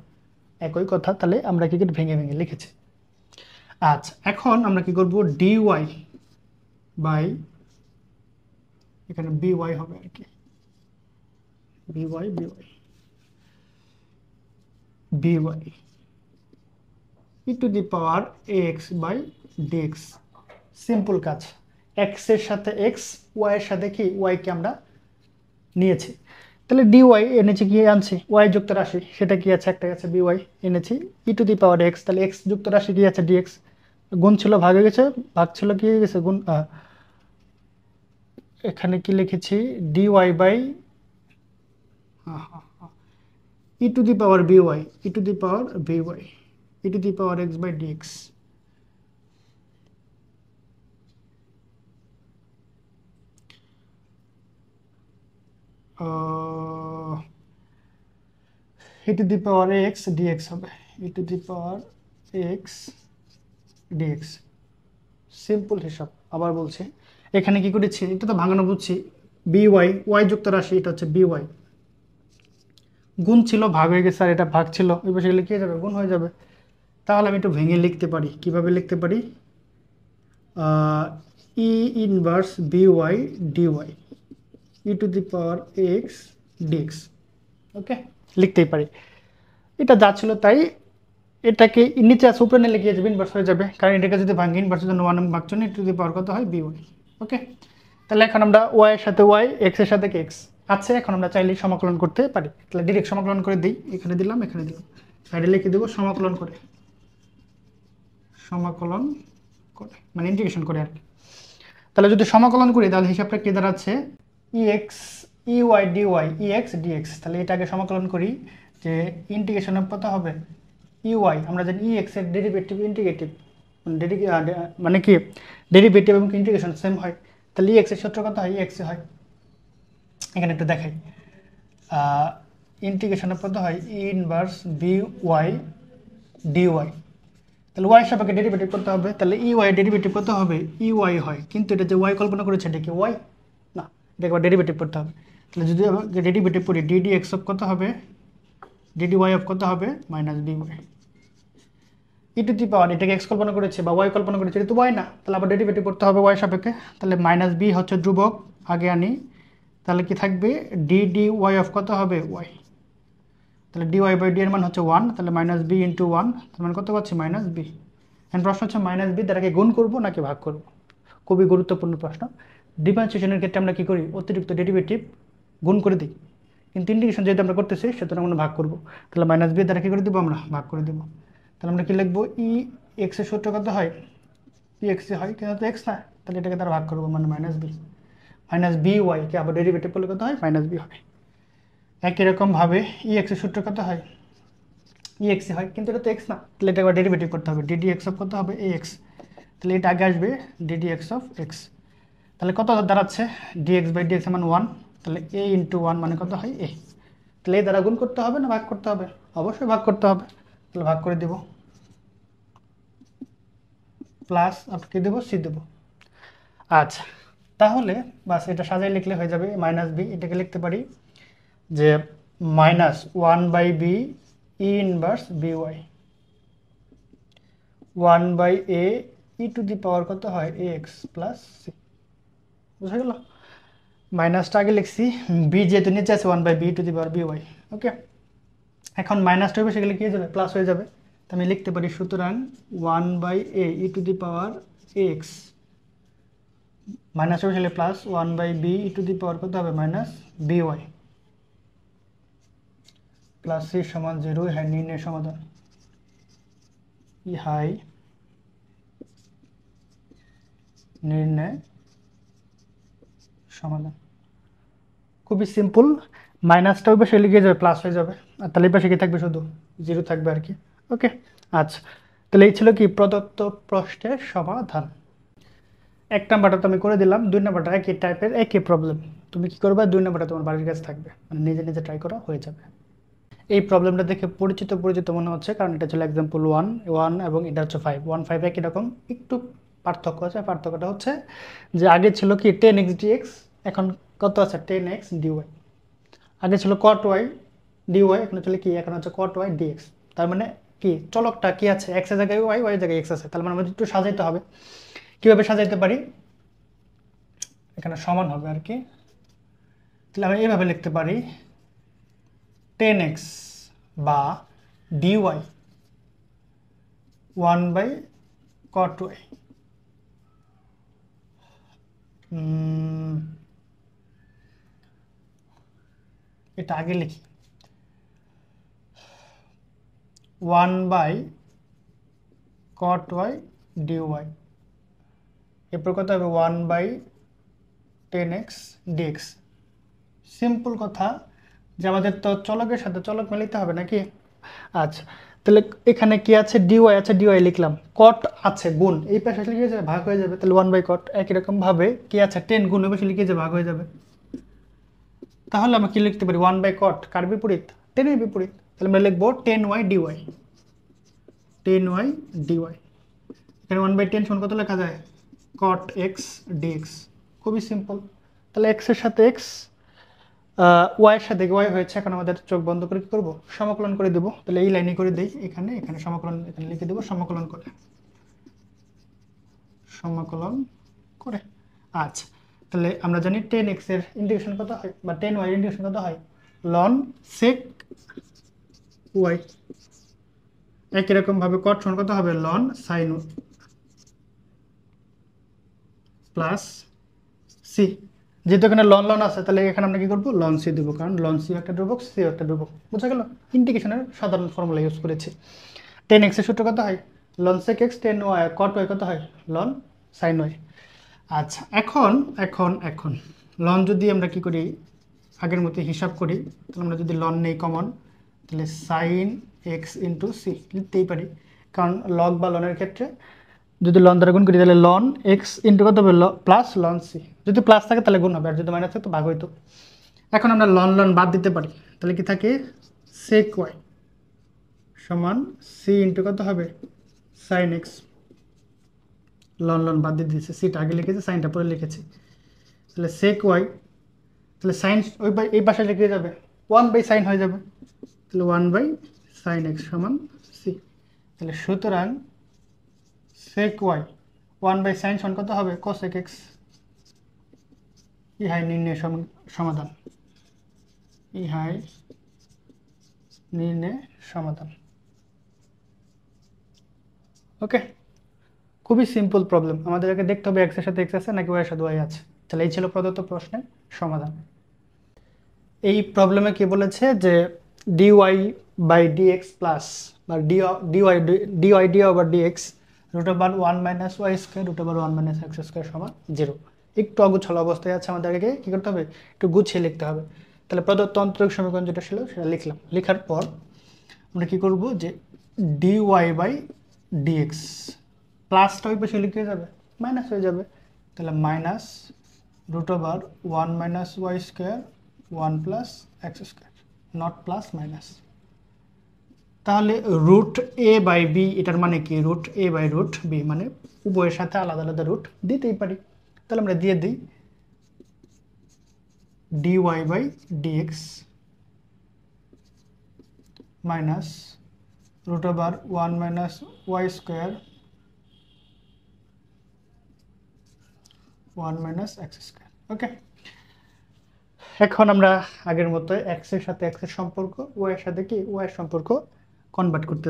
Speaker 1: একই কথা। তাহলে আমরা কি ভেঙে ভেঙে লিখেছি। আচ্ছা, এখন আমরা কি করব ডিওয়াই বাই, এখানে বিওয়াই হবে আর কি, b y b y b y e to the power x by dx. Simple কাজ, এক্স এর সাথে এক্স, ওয়াই এর সাথে কি ওয়াইকে আমরা নিয়েছি, তাহলে ডিওয়াই এনেছি কি আনছি ওয়াই যুক্ত রাশি, সেটা কি আছে একটা আছে বিওয়াই এনেছি, ই টু দি পাওয়ার এক্স, তাহলে এক্স যুক্ত রাশি কি আছে ডিএক্স, গুণ ছিল ভাগ হয়ে গেছে, ভাগ ছিল কি হয়ে গেছে গুণ, এখানে কি লিখেছি d y by e to the power b y, e to the power b y, e to the power x by dx. E to the power x d x হবে, e to the power x d x. Simple হিসাব। আবার বলছি, এখানে কি করেছি, এটা তো ভাঙানো বুঝছি, বিওয়াই ওয়াই যুক্ত রাশি, এটা হচ্ছে বিওয়াই, গুণ ছিল ভাগ হয়ে গেছে, আর এটা ভাগ ছিল ওই পাশে গেলে কি হয়ে যাবে গুণ হয়ে যাবে। তাহলে আমি একটু ভেঙে লিখতে পারি, কিভাবে লিখতে পারি, e inverse b y d y e to the power x d x. Okay, লিখতেই পারি। এটা যা ছিল তাই, এটাকে নিচে আছে উপরে নিয়ে লিখে যাবে, ইনভার্স হয়ে যাবে, কারণ এটাকে যদি ভাঙি ইনভার্সের জন্য 1 ভাগ জন্য টু দি পাওয়ার কত হয় বি ওয়াই। ওকে, তাহলে এখন আমরা ওয়াই এর সাথে ওয়াই, এক্স এর সাথে এক্স আছে, এখন আমরা চাইলেই সমাকলন করতে পারি। তাহলে ডিরেক্ট সমাকলন করে দিই, এখানে দিলাম এখানে দিলাম, সাইডে লিখে দেবো সমাকলন করে, সমাকলন করে মানে ইন্টিগ্রেশন করে আর কি। তাহলে যদি সমাকলন করি তাহলে হিসাবটা কি দাঁড়াচ্ছে, e x e y d y e x d x. তাহলে এটাকে সমাকলন করি, যে ইন্টিগ্রেশন কত হবে ই ওয়াই, আমরা জানি ই এক্স এর ডেরিভেটিভ ইন্টিগ্রেটিভ মানে কি ডেরিভেটিভ এবং ইন্টিগ্রেশন সেম হয়। তাহলে ই এক্স এর সূত্র কত হয়, ই এক্স হয়, এখানে একটু দেখাই, ইন্টিগ্রেশনের কত হয় e inverse b y d y. তাহলে ওয়াই সাপেক্ষে ডেরিভেটিভ করতে হবে, তাহলে ই ওয়াই ডেরিভেটিভ কত হবে ই ওয়াই হয়, কিন্তু এটা যে ওয়াই কল্পনা করেছে এটা কি ওয়াই না, এটা একবার ডেরিভেটিভ করতে হবে। তাহলে যদি ডেরিভেটিভ করি ডিডি এক্স অফ কত হবে, ডিডি ওয়াই অফ কত হবে minus b y, e to the power এটাকে এক্স কল্পনা করেছে বা ওয়াই কল্পনা করেছে, এটা তো ওয়াই না, তাহলে আবার ডেরিভেটিভ করতে হবে ওয়াই সাপেক্ষে। তাহলে মাইনাস বি হচ্ছে ধ্রুবক, আগে আনি, তাহলে কি থাকবে ডিডি ওয়াই অফ কত হবে ওয়াই, তাহলে ডি ওয়াই বাই ডি এর মান হচ্ছে 1, তাহলে মাইনাস বি ইন্টু 1, তার মানে কত পাচ্ছি মাইনাস বি। এখন প্রশ্ন হচ্ছে মাইনাস বি দ্বারা কি গুণ করবো নাকি ভাগ করব, খুবই গুরুত্বপূর্ণ প্রশ্ন। ডিফারেন্সিয়েশনের ক্ষেত্রে আমরা কি করি, অতিরিক্ত ডেরিভেটিভ গুণ করে দিই, কিন্তু ইন্টিগ্রেশন যেহেতু আমরা করতেছি সুতরাং আমরা ভাগ করব। তাহলে মাইনাস বি দ্বারা কী করে দেবো, আমরা ভাগ করে দেবো। তাহলে আমরা কি লিখবো, ই এক্স এর সূত্র কত হয়, ই এক্স হয়, কিন্তু তো এক্স না, তাহলে এটাকে তারা ভাগ করবো, মানে মাইনাস বি ওয়াইকে আবার ডেরিভেটিভ করলে কত হয় মাইনাস বি হবে। একই রকমভাবে ই এক্স এর সূত্র কত হয়, ই এক্স হয়, কিন্তু এটা তো এক্স না, তাহলে এটা আবার ডেরিভেটিভ করতে হবে, ডিডি এক্স অফ কত হবে এ এক্স, তাহলে এটা আগে আসবে ডিডি এক্স অফ এক্স। তাহলে কত দাঁড়াচ্ছে ডিএক্স বাই ডিএক্স মান 1, তাহলে এ ইন্টু 1 মানে কত হয় এ। তাহলে এই দ্বারা গুণ করতে হবে না ভাগ করতে হবে, অবশ্যই ভাগ করতে হবে, তাহলে ভাগ করে দেব, প্লাস আপনি দেবো সি দেবো। আচ্ছা, তাহলে বাস এটা সাজাই লিখলে হয়ে যাবে মাইনাস বি, এটাকে লিখতে পারি যে minus 1 b e inverse b y 1 a e to the power কত হয় এ এক্স প্লাস সি, বুঝা গেল। মাইনাসটা আগে লিখছি, বি যেহেতু নিচে আছে 1 b to the power b y. Okay, এখন মাইনাসটা হবে সেগুলো কি হয়ে যাবে প্লাস হয়ে যাবে, তো আমি লিখতে পারি সুতরাং 1 e to the power a x minus হবে সেগুলো plus 1 b e to the power কত হবে minus b y plus c সমান 0। হ্যাঁ, নির্ণয় সমাধান, ইহাই নির্ণয় সমাধান, খুবই সিম্পল। মাইনাসটা ওই পাশে লিখে যাবে প্লাস হয়ে যাবে, আর তাহলে এই পাশে কি থাকবে শুধু 0 থাকবে আর কি। ওকে, আচ্ছা, তাহলে এই ছিল কি প্রদত্ত প্রশ্নের সমাধান। 1 নাম্বারটা তো আমি করে দিলাম, 2 নাম্বারটা একই টাইপের একই প্রবলেম, তুমি কি করবে 2 নাম্বারটা তোমার বাড়ির কাছে থাকবে, মানে নিজে নিজে ট্রাই করা হয়ে যাবে। এই প্রবলেমটা দেখে পরিচিত পরিচিত মনে হচ্ছে, কারণ এটা ছিল এক্সাম্পল 1 এবং এটা হচ্ছে 5 1 5 একই রকম, একটু পার্থক্য আছে, পার্থক্যটা হচ্ছে যে আগে ছিল কি 10x dx, এখন কত আছে 10x dy, আগে ছিল cot y dy, এখন চলে কি এখন হচ্ছে cot y dx। তার মানে কি চলকটা কি আছে, x এর জায়গায় y, y এর জায়গায় x আছে, তার মানে আমাদের একটু সাজাইতে হবে। কিভাবে সাজাইতে পারি, এখানে সমান হবে আর কি, তাহলে আমি এইভাবে লিখতে পারি 10x বা dy 1/cot y, এটা আগে লিখি 1/cot y dy, এরপর কত হবে 1/10x dx। সিম্পল কথা যে আমাদের তো চলকের সাথে চলক মিলাতে হবে নাকি। আচ্ছা, তাহলে এখানে কি আছে dy আছে, dy লিখলাম, cot আছে গুণ এই পাশে লিখে যাবে ভাগ হয়ে যাবে, তাহলে 1/cot। একই রকম ভাবে কি আছে 10 গুণ এই পাশে লিখে যাবে ভাগ হয়ে যাবে, তাহলে আমরা কি লিখতে পারি 1/cot কার বিপরীত 10 এর বিপরীত, তাহলে আমরা লিখবো 10y dy, 10y dy। এখানে 1/10 সমান কত লেখা যায় cot x dx, খুবই সিম্পল। তাহলে x এর সাথে x, y এর সাথে y হয়েছে, এখন আমাদের চোখ বন্ধ করে কি করবো সমাকলন করে দেবো, তাহলে এই লাইনে করে দেই, এখানে এখানে সমাকলন এখানে লিখে দেবো সমাকলন করে, সমাকলন করে। আচ্ছা, তাহলে আমরা জানি 10x এর ইন্টিগ্রেশন কত হয় বা 10y এর ইন্টিগ্রেশন কত হয় লন সেক ওয়াই। একই রকমভাবে কট সমান কত হবে লন সাইন প্লাস সি। যেহেতু এখানে লন লন আছে তাহলে এখানে আমরা কি করবো লন সি দেবো, কারণ লন সি একটা ধ্রুবক, সি একটা ধ্রুবক। বুঝা গেল? ইন্টিগ্রেশনের সাধারণ ফর্মুলা ইউজ করেছি। 10x এর সূত্র কত হয় ln sec x, 10y cot y কত হয় লন সাইন ওয়াই। আচ্ছা এখন এখন এখন লন যদি আমরা কি করি আগের মতো হিসাব করি, তাহলে আমরা যদি লন নেই কমন, তাহলে সাইন এক্স ইন্টু সি লিখতেই পারি, কারণ লগ বা লনের ক্ষেত্রে যদি লন দ্বারা গুণ করি তাহলে লন এক্স ইন্টু কত হবে প্লাস লন সি। যদি প্লাস থাকে তাহলে গুণ হবে, আর যদি মাইনাস থাকে তো ভাগ হইতো। এখন আমরা লন লন বাদ দিতে পারি, তাহলে কি থাকে সেক ওয়াই সমান সি ইন্টু কত হবে সাইন এক্স। লন লন বাদ দিয়ে দিয়েছে, সিটা আগে লিখেছে সাইনটা পরে লিখেছি, তাহলে সেক ওয়াই, তাহলে সাইন ওই এই পাশে লিখে যাবে 1/sin হয়ে যাবে, তাহলে 1/sin x সমান সি। তাহলে সুতরাং সেক ওয়াই 1/sin সমান কত হবে cosec x। ইহাই নির্ণয় সমাধান, ইহাই নির্ণয় সমাধান। ওকে, খুবই সিম্পল প্রবলেম। আমাদের আগে দেখতে হবে এক্স এর সাথে এক্স আছে নাকি ওয়াই এর সাথে ওয়াই আছে। তাহলে এই ছিল প্রদত্ত প্রশ্নের সমাধান। এই প্রবলেমে কি বলেছে যে ডিওয়াই বাই ডিএক্স প্লাস বা dy d over dx root over 1 minus y square root over 1 minus x square সমান 0। একটু অগুছালো অবস্থায় আছে, আমাদেরকে কী করতে হবে একটু গুছিয়ে লিখতে হবে। তাহলে প্রদত্ত অন্তরিক সমীকরণ যেটা ছিল সেটা লিখলাম, লেখার পর আমরা কী করব যে ডিওয়াই বাই ডিএক্স প্লাসটা ওই পাশে লিখে যাবে মাইনাস হয়ে যাবে, তাহলে minus root over 1 minus y square 1 plus x square, not plus minus. তাহলে রুট এ বাই বি এটার মানে কি root a by root b, মানে উভয়ের সাথে আলাদা আলাদা রুট দিতেই পারি। তাহলে আমরা দিয়ে দিই d y by d x minus root over 1 minus y square 1 minus x square. Okay, এখন আমরা আগের মতো এক্স এর সাথে এক্স এর সম্পর্ক, ওয়াই এর সাথে কি ওয়াই এর সম্পর্ক কনভার্ট করতে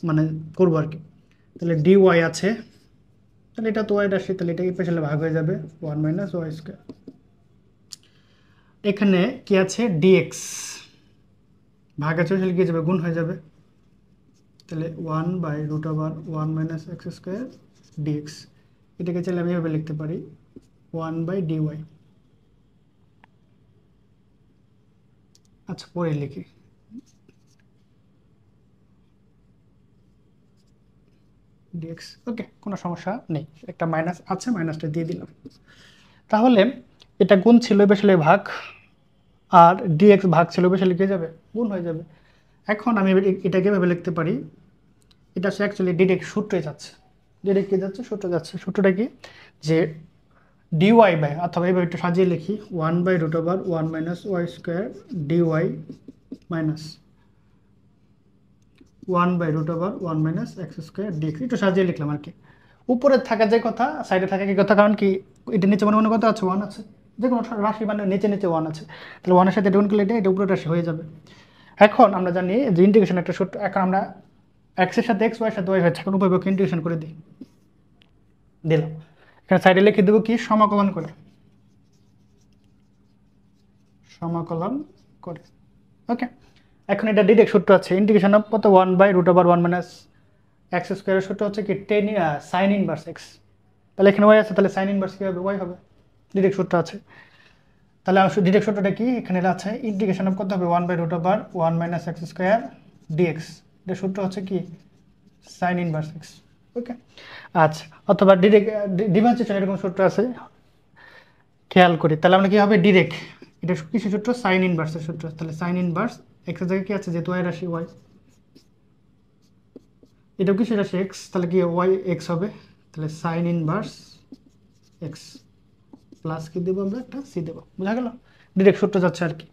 Speaker 1: মানে করবো আর কি। তাহলে ডি ওয়াই আছে, তাহলে এটা তো ওয়াই রাশি, তাহলে এটা এই পাশে ভাগ হয়ে যাবে 1 মাইনাস ওয়াই স্কোয়ার। এখানে কি আছে ডিএক্স ভাগ আছে সেটা কি যাবে গুণ হয়ে যাবে, তাহলে 1 by root over 1 minus x square dx. এটাকে চাইলে আমি এভাবে লিখতে পারি 1 বাই ডিওয়াই। আচ্ছা পরে লিখি, ডিএক্স। ওকে, কোনো সমস্যা নেই, একটা মাইনাস আছে মাইনাসটা দিয়ে দিলাম। তাহলে এটা গুণ ছিল বেশি ভাগ, আর ডিএক্স ভাগ ছিল বেশি লিখে যাবে গুণ হয়ে যাবে। এখন আমি এটাকে ভেবে লিখতে পারি, এটা সে অ্যাকচুয়ালি ডিরেক্ট সূত্রে যাচ্ছে, ডিরেক্ট কি যাচ্ছে সূত্র যাচ্ছে। সূত্রটা কি যে ডিওয়াই বাই, অথবা এইভাবে একটু সাজিয়ে লিখি 1 by root over 1 minus y square dy minus 1 by root over 1 minus x square dx. একটু সাজিয়ে লিখলাম আর কি। উপরে থাকা যে কথা সাইডে থাকা কি কথা, কারণ কি এটা নিচে মনে মনে কথা আছে 1 আছে, যে কোনো রাশি মানে নিচে নিচে 1 আছে, তাহলে 1 এর সাথে গুণ করলে এটা উপরে রাশি হয়ে যাবে। এখন আমরা জানি যে ইন্টিগ্রেশন একটা সূত্র, এখন আমরা এক্স এর সাথে এক্স ওয়াই এর সাথে ওয়াই হচ্ছে, এখন উভয়পক্ষে ইন্টিগ্রেশন করে দিলাম। এখানে সাইডে লিখে দেবো কি সমাকলন করে, সমাকলন করে। ওকে, এখন এটা ডিরেক্ট সূত্র আছে ইন্টিগ্রেশন অফ কত 1 by root over 1 minus x স্কোয়ারের সূত্র হচ্ছে কি সাইন ইনভার্স এক্স। তাহলে এখানে ওয়াই আছে, তাহলে সাইন ইনভার্স কি হবে ওয়াই হবে, ডিরেক্ট সূত্র আছে। তাহলে ডিরেক্ট সূত্রটা কি এখানে আছে ইন্টিগ্রেশন অফ কত হবে 1 by root over 1 minus x square dx, এটা সূত্র হচ্ছে কি সাইন ইনভার্স এক্স। ওকে, আচ্ছা, অথবা ডিরেক্ট ডিফারেন্সিয়েশন এরকম সূত্র আছে খেয়াল করি, তাহলে আমরা কি হবে ডিরেক্ট এটা কিসের সূত্র সাইন ইনভার্সের সূত্র। তাহলে সাইন ইনভার্স এক্স এর জায়গায় কি আছে যেহেতু ওয়াই রাশি ওয়াই, এটাও কিসের রাশি এক্স, তাহলে কি ওয়াই এক্স হবে, তাহলে সাইন ইনভার্স এক্স প্লাস কি দেবো আমরা একটা সি দেবো। বোঝা গেল, ডিরেক্ট সূত্র যাচ্ছে আর কি।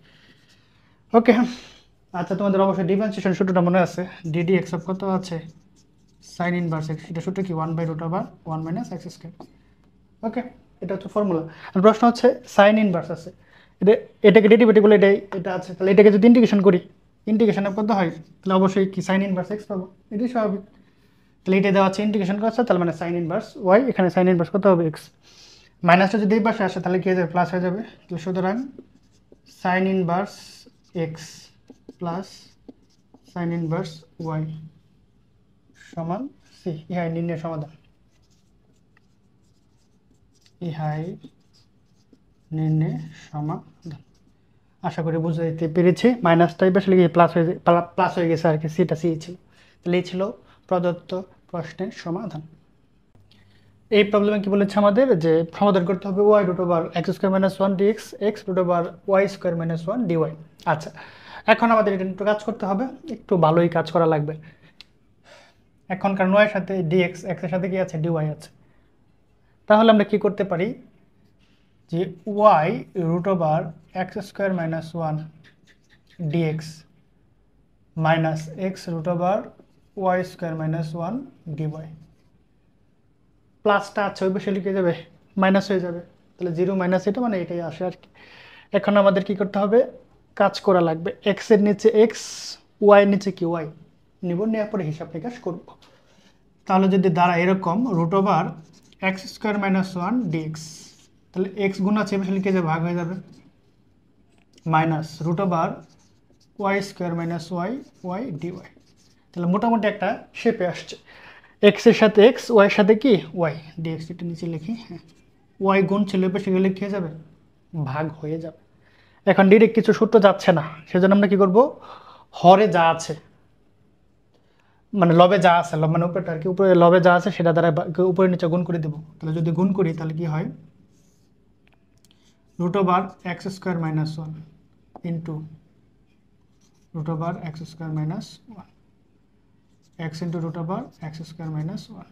Speaker 1: ওকে, আচ্ছা তোমাদের অবশ্যই ডিফারেন্সিয়েশন সূত্রটা মনে আছে, ডিডি এক্স অফ কত আছে সাইন ইনভার্স এক্স, এটা সূত্র কি 1 by root over 1 minus x square. Okay, এটা হচ্ছে ফর্মুলা। আর প্রশ্ন হচ্ছে সাইন ইনভার্স আছে, এটা এটাকে ডেরিভেটিভ বলে এটা আছে, তাহলে এটাকে যদি ইন্টিগ্রেশন করি, ইন্টিগ্রেশন কত হয়, তাহলে অবশ্যই কি সাইন ইনভার্স এক্স পাবো, এটাই স্বাভাবিক। তাহলে এটা দেওয়া আছে ইন্টিগ্রেশন করা আছে, তাহলে মানে সাইন ইনভার্স ওয়াই, এখানে সাইন ইনভার্স কত হবে এক্স, মাইনাসটা যদি এই পাশে আসে তাহলে কি হয়ে যাবে, প্লাস হয়ে যাবে। তাহলে সুতরাং sine inverse x plus sine inverse y সমান সি। ইহাই নির্ণয় সমাধান, ইহাই নির্ণয় সমাধান। আশা করি বুঝতে পেরেছি। মাইনাসটাই আসলে কি প্লাস হয়ে গেছে আর কি, সিটা সি ছিল। তাহলে এই ছিল প্রদত্ত প্রশ্নের সমাধান। এই প্রবলেমে কি বলেছে আমাদের, যে সমাধান করতে হবে y root over x square minus one dx, x root over y square minus one dy. আচ্ছা, এখন আমাদের এটা একটু কাজ করতে হবে, একটু ভালোই কাজ করা লাগবে। এখনকার ওয়াইয়ের সাথে ডিএক্স, এক্সের সাথে কি আছে, ডিওয়াই আছে। তাহলে আমরা কি করতে পারি, যে y root over x square minus one d x minus x root over y square minus one d y, প্লাসটা আছে ওই পাশে লিখে যাবে, মাইনাস হয়ে যাবে, তাহলে জিরো মাইনাস এটা মানে এটাই আসে আর কি। এখন আমাদের কি করতে হবে, কাজ করা লাগবে, এক্স এর নিচে এক্স, ওয়াই এর নিচে কি ওয়াই নিব, নেওয়ার পরে হিসাব নিকাশ করব। তাহলে যদি দ্বারা এরকম root over x square minus one dx, তাহলে এক্স গুণ আছে এবার লিখে যে ভাগ হয়ে যাবে, minus root over y square minus y y dy. তাহলে মোটামুটি একটা শেপে আসছে, এক্স এর সাথে এক্স, ওয়াই এর সাথে কি ওয়াই, ডিএক্স এটা নিচে লিখি, হ্যাঁ ওয়াই গুণ ছিল এবার সেগুলো লিখে যাবে, ভাগ হয়ে যাবে। এখন ডিরেক্ট কিছু সূত্র যাচ্ছে না, সেজন্য আমরা কি করব, হরে যা আছে মানে লবে যা আছে, মানে উপরেটা আর কি, উপরে লবে যা আছে সেটা দ্বারা উপরে নিচে গুণ করে দেবো। তাহলে যদি গুণ করি তাহলে কি হয়, root over x square minus one into root over x square minus one, x into root over x square minus one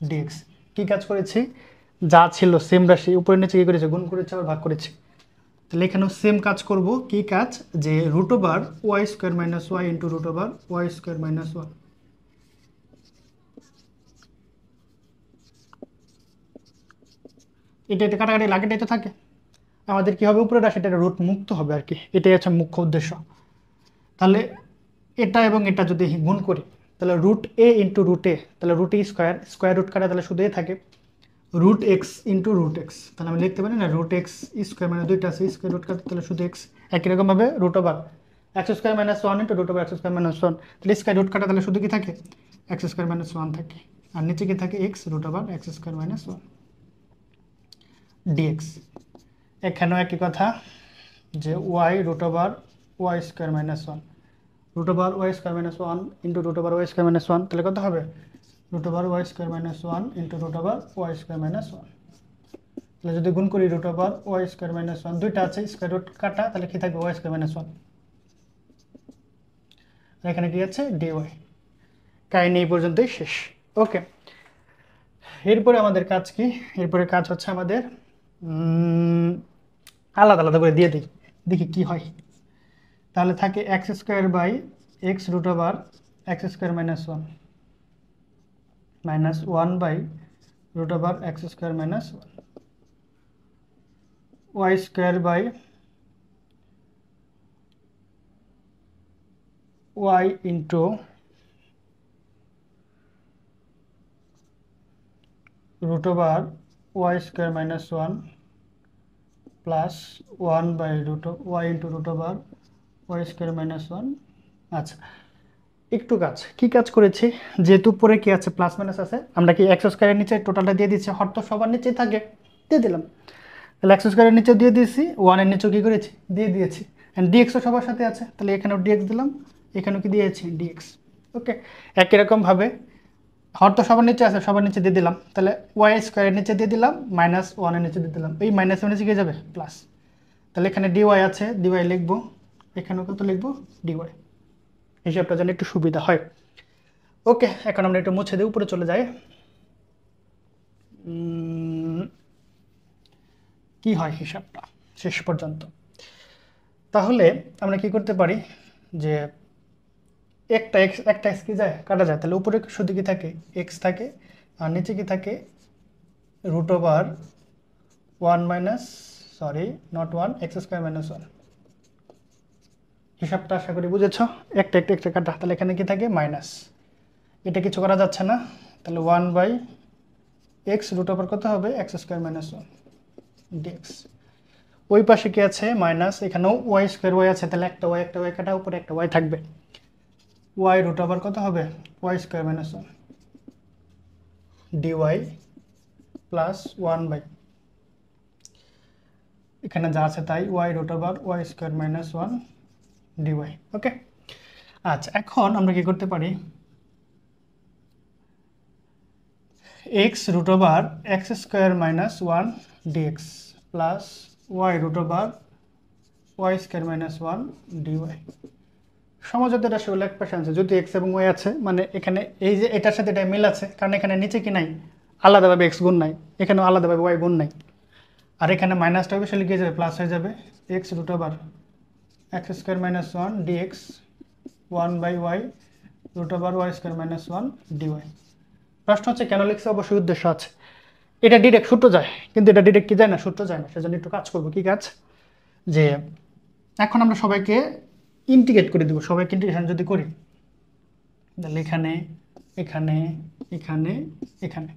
Speaker 1: d x. কী কাজ করেছি, যা ছিল সেম রাশি উপরে নিচে কী করেছে, গুণ করেছে আবার ভাগ করেছি। তাহলে এখানেও সেম কাজ করব, কি কাজ, যে root over y square minus y into root over y square minus one, এটা কাটাকাটি লাগেটাই তো থাকে। আমাদের কি হবে, উপরের রাশিটা রুট মুক্ত হবে আর কি, এটাই হচ্ছে মুখ্য উদ্দেশ্য। তাহলে এটা এবং এটা যদি গুণ করি তাহলে root a into root a, তাহলে root a square, square root কাটা তাহলে শুধু এ থাকে, root x into root x, তাহলে আমি লিখতে পারি না রুট এক্স স্কোয়ার, মানে দুইটা আছে স্কোয়ার রুট কাটা তাহলে শুধু এক্স। একই রকমভাবে root over x square minus one into root over x square minus one, তাহলে স্কোয়ার রুট কাটা তাহলে শুধু কি থাকে, এক্স স্কোয়ার মাইনাস ওয়ান থাকে, আর নিচে কি থাকে, x root over x square minus one dx. এখানেও একই কথা, যে y root over y square minus one, root over y square minus one into root over y square minus one, তাহলে কত হবে, root over y square minus one into root over y square minus one. তাহলে যদি গুণ করি root over y square minus one, দুইটা আছে স্কোয়ার রুট কাটা, তাহলে কি থাকবে, ওয়াই স্কোয়ার মাইনাস ওয়ান, এখানে কি আছে, ডিওয়াই। কাহিনী এই পর্যন্তই শেষ। ওকে, এরপরে আমাদের কাজ কি, এরপরে কাজ হচ্ছে আমাদের আলাদা আলাদা করে দিয়ে দিই, দেখি কি হয়। তাহলে থাকে x square by x root over x square minus one minus one by root over x square minus one, y square by y into root over y square minus one plus one by root y into root over y square minus one. আচ্ছা, একটু কাজ, কি কাজ করেছি, যেহেতু উপরে কি আছে প্লাস মাইনাস আছে, আমরা কি এক্স স্কোয়ারের নিচে টোটালটা দিয়ে দিচ্ছি, হর তো সবার নিচেই থাকে, দিয়ে দিলাম। তাহলে এক্স স্কোয়ারের নিচে দিয়ে দিয়েছি, ওয়ানের নিচেও কী করেছি, দিয়ে দিয়েছি, অ্যান্ড ডিএক্সও সবার সাথে আছে, তাহলে এখানেও ডিএক্স দিলাম, এখানেও কি দিয়েছি, ডিএক্স। ওকে, একই রকমভাবে হর তো সবার নিচে আছে, সবার নিচে দিয়ে দিলাম, তাহলে ওয়াই স্কোয়ারের নিচে দিয়ে দিলাম, মাইনাস ওয়ানের নিচে দিয়ে দিলাম, এই মাইনাসের নিচে গিয়ে যাবে প্লাস, তাহলে এখানে ডিওয়াই আছে, ডিওয়াই লিখবো, এখানেও কত লিখবো, ডিওয়াই, হিসাবটা যেন একটু সুবিধা হয়। ওকে, এখন আমরা একটু মুছে দিয়ে উপরে চলে যাই, কি হয় হিসাবটা শেষ পর্যন্ত। তাহলে আমরা কি করতে পারি, যে একটা এক্স কি যায়, কাটা যায়, তাহলে উপরে শুধু কি থাকে, এক্স থাকে, আর নিচে কি থাকে, root over one minus sorry not 1 x square minus 1। হিসাবটা আশা করি বুঝেছো। একটা একটা একটা কাটা, তাহলে এখানে কি থাকে মাইনাস, এটা কিছু করা যাচ্ছে না, তাহলে 1/x রুট ওভার কত হবে এক্স স্কোয়ার মাইনাস 1 ডিএক্স। ওই পাশে কি আছে মাইনাস, এখানেও ওয়াই স্কোয়ার ওয়াই আছে, তাহলে একটা ওয়াই কাটা, উপরে একটা ওয়াই থাকবে, ওয়াই রুট ওভার কত হবে y square minus 1 d y plus 1 এখানে যা আছে তাই y root over y square minus 1 d y. Okay, আচ্ছা এখন আমরা কি করতে পারি, x root over x square minus 1 d x plus y root over y square minus 1 d y. সমঝোতার রাশিগুলো এক পাশে আছে, যদি এক্স এবং ওয়াই আছে মানে এখানে এই যে এটার সাথে এটা মিল আছে, কারণ এখানে নিচে কি নাই আলাদাভাবে এক্স গুণ নাই, এখানেও আলাদাভাবে ওয়াই গুণ নাই, আর এখানে মাইনাসটা হবে সেটা গিয়ে যাবে প্লাস হয়ে যাবে, x root over x square minus 1 dx 1/y root over y square minus 1 dy. প্রশ্ন হচ্ছে কেন লিখছে, অবশ্যই উদ্দেশ্য আছে। এটা ডিরেক্ট সূত্র যায়, কিন্তু এটা ডিরেক্ট কি যায় না, সূত্র যায় না, সেজন্য একটু কাজ করবো। কি কাজ, যে এখন আমরা সবাইকে ইন্টিগ্রেট করে দেবো, সবাইকে ইন্টিগ্রেশন যদি করি তাহলে এখানে এখানে এখানে এখানে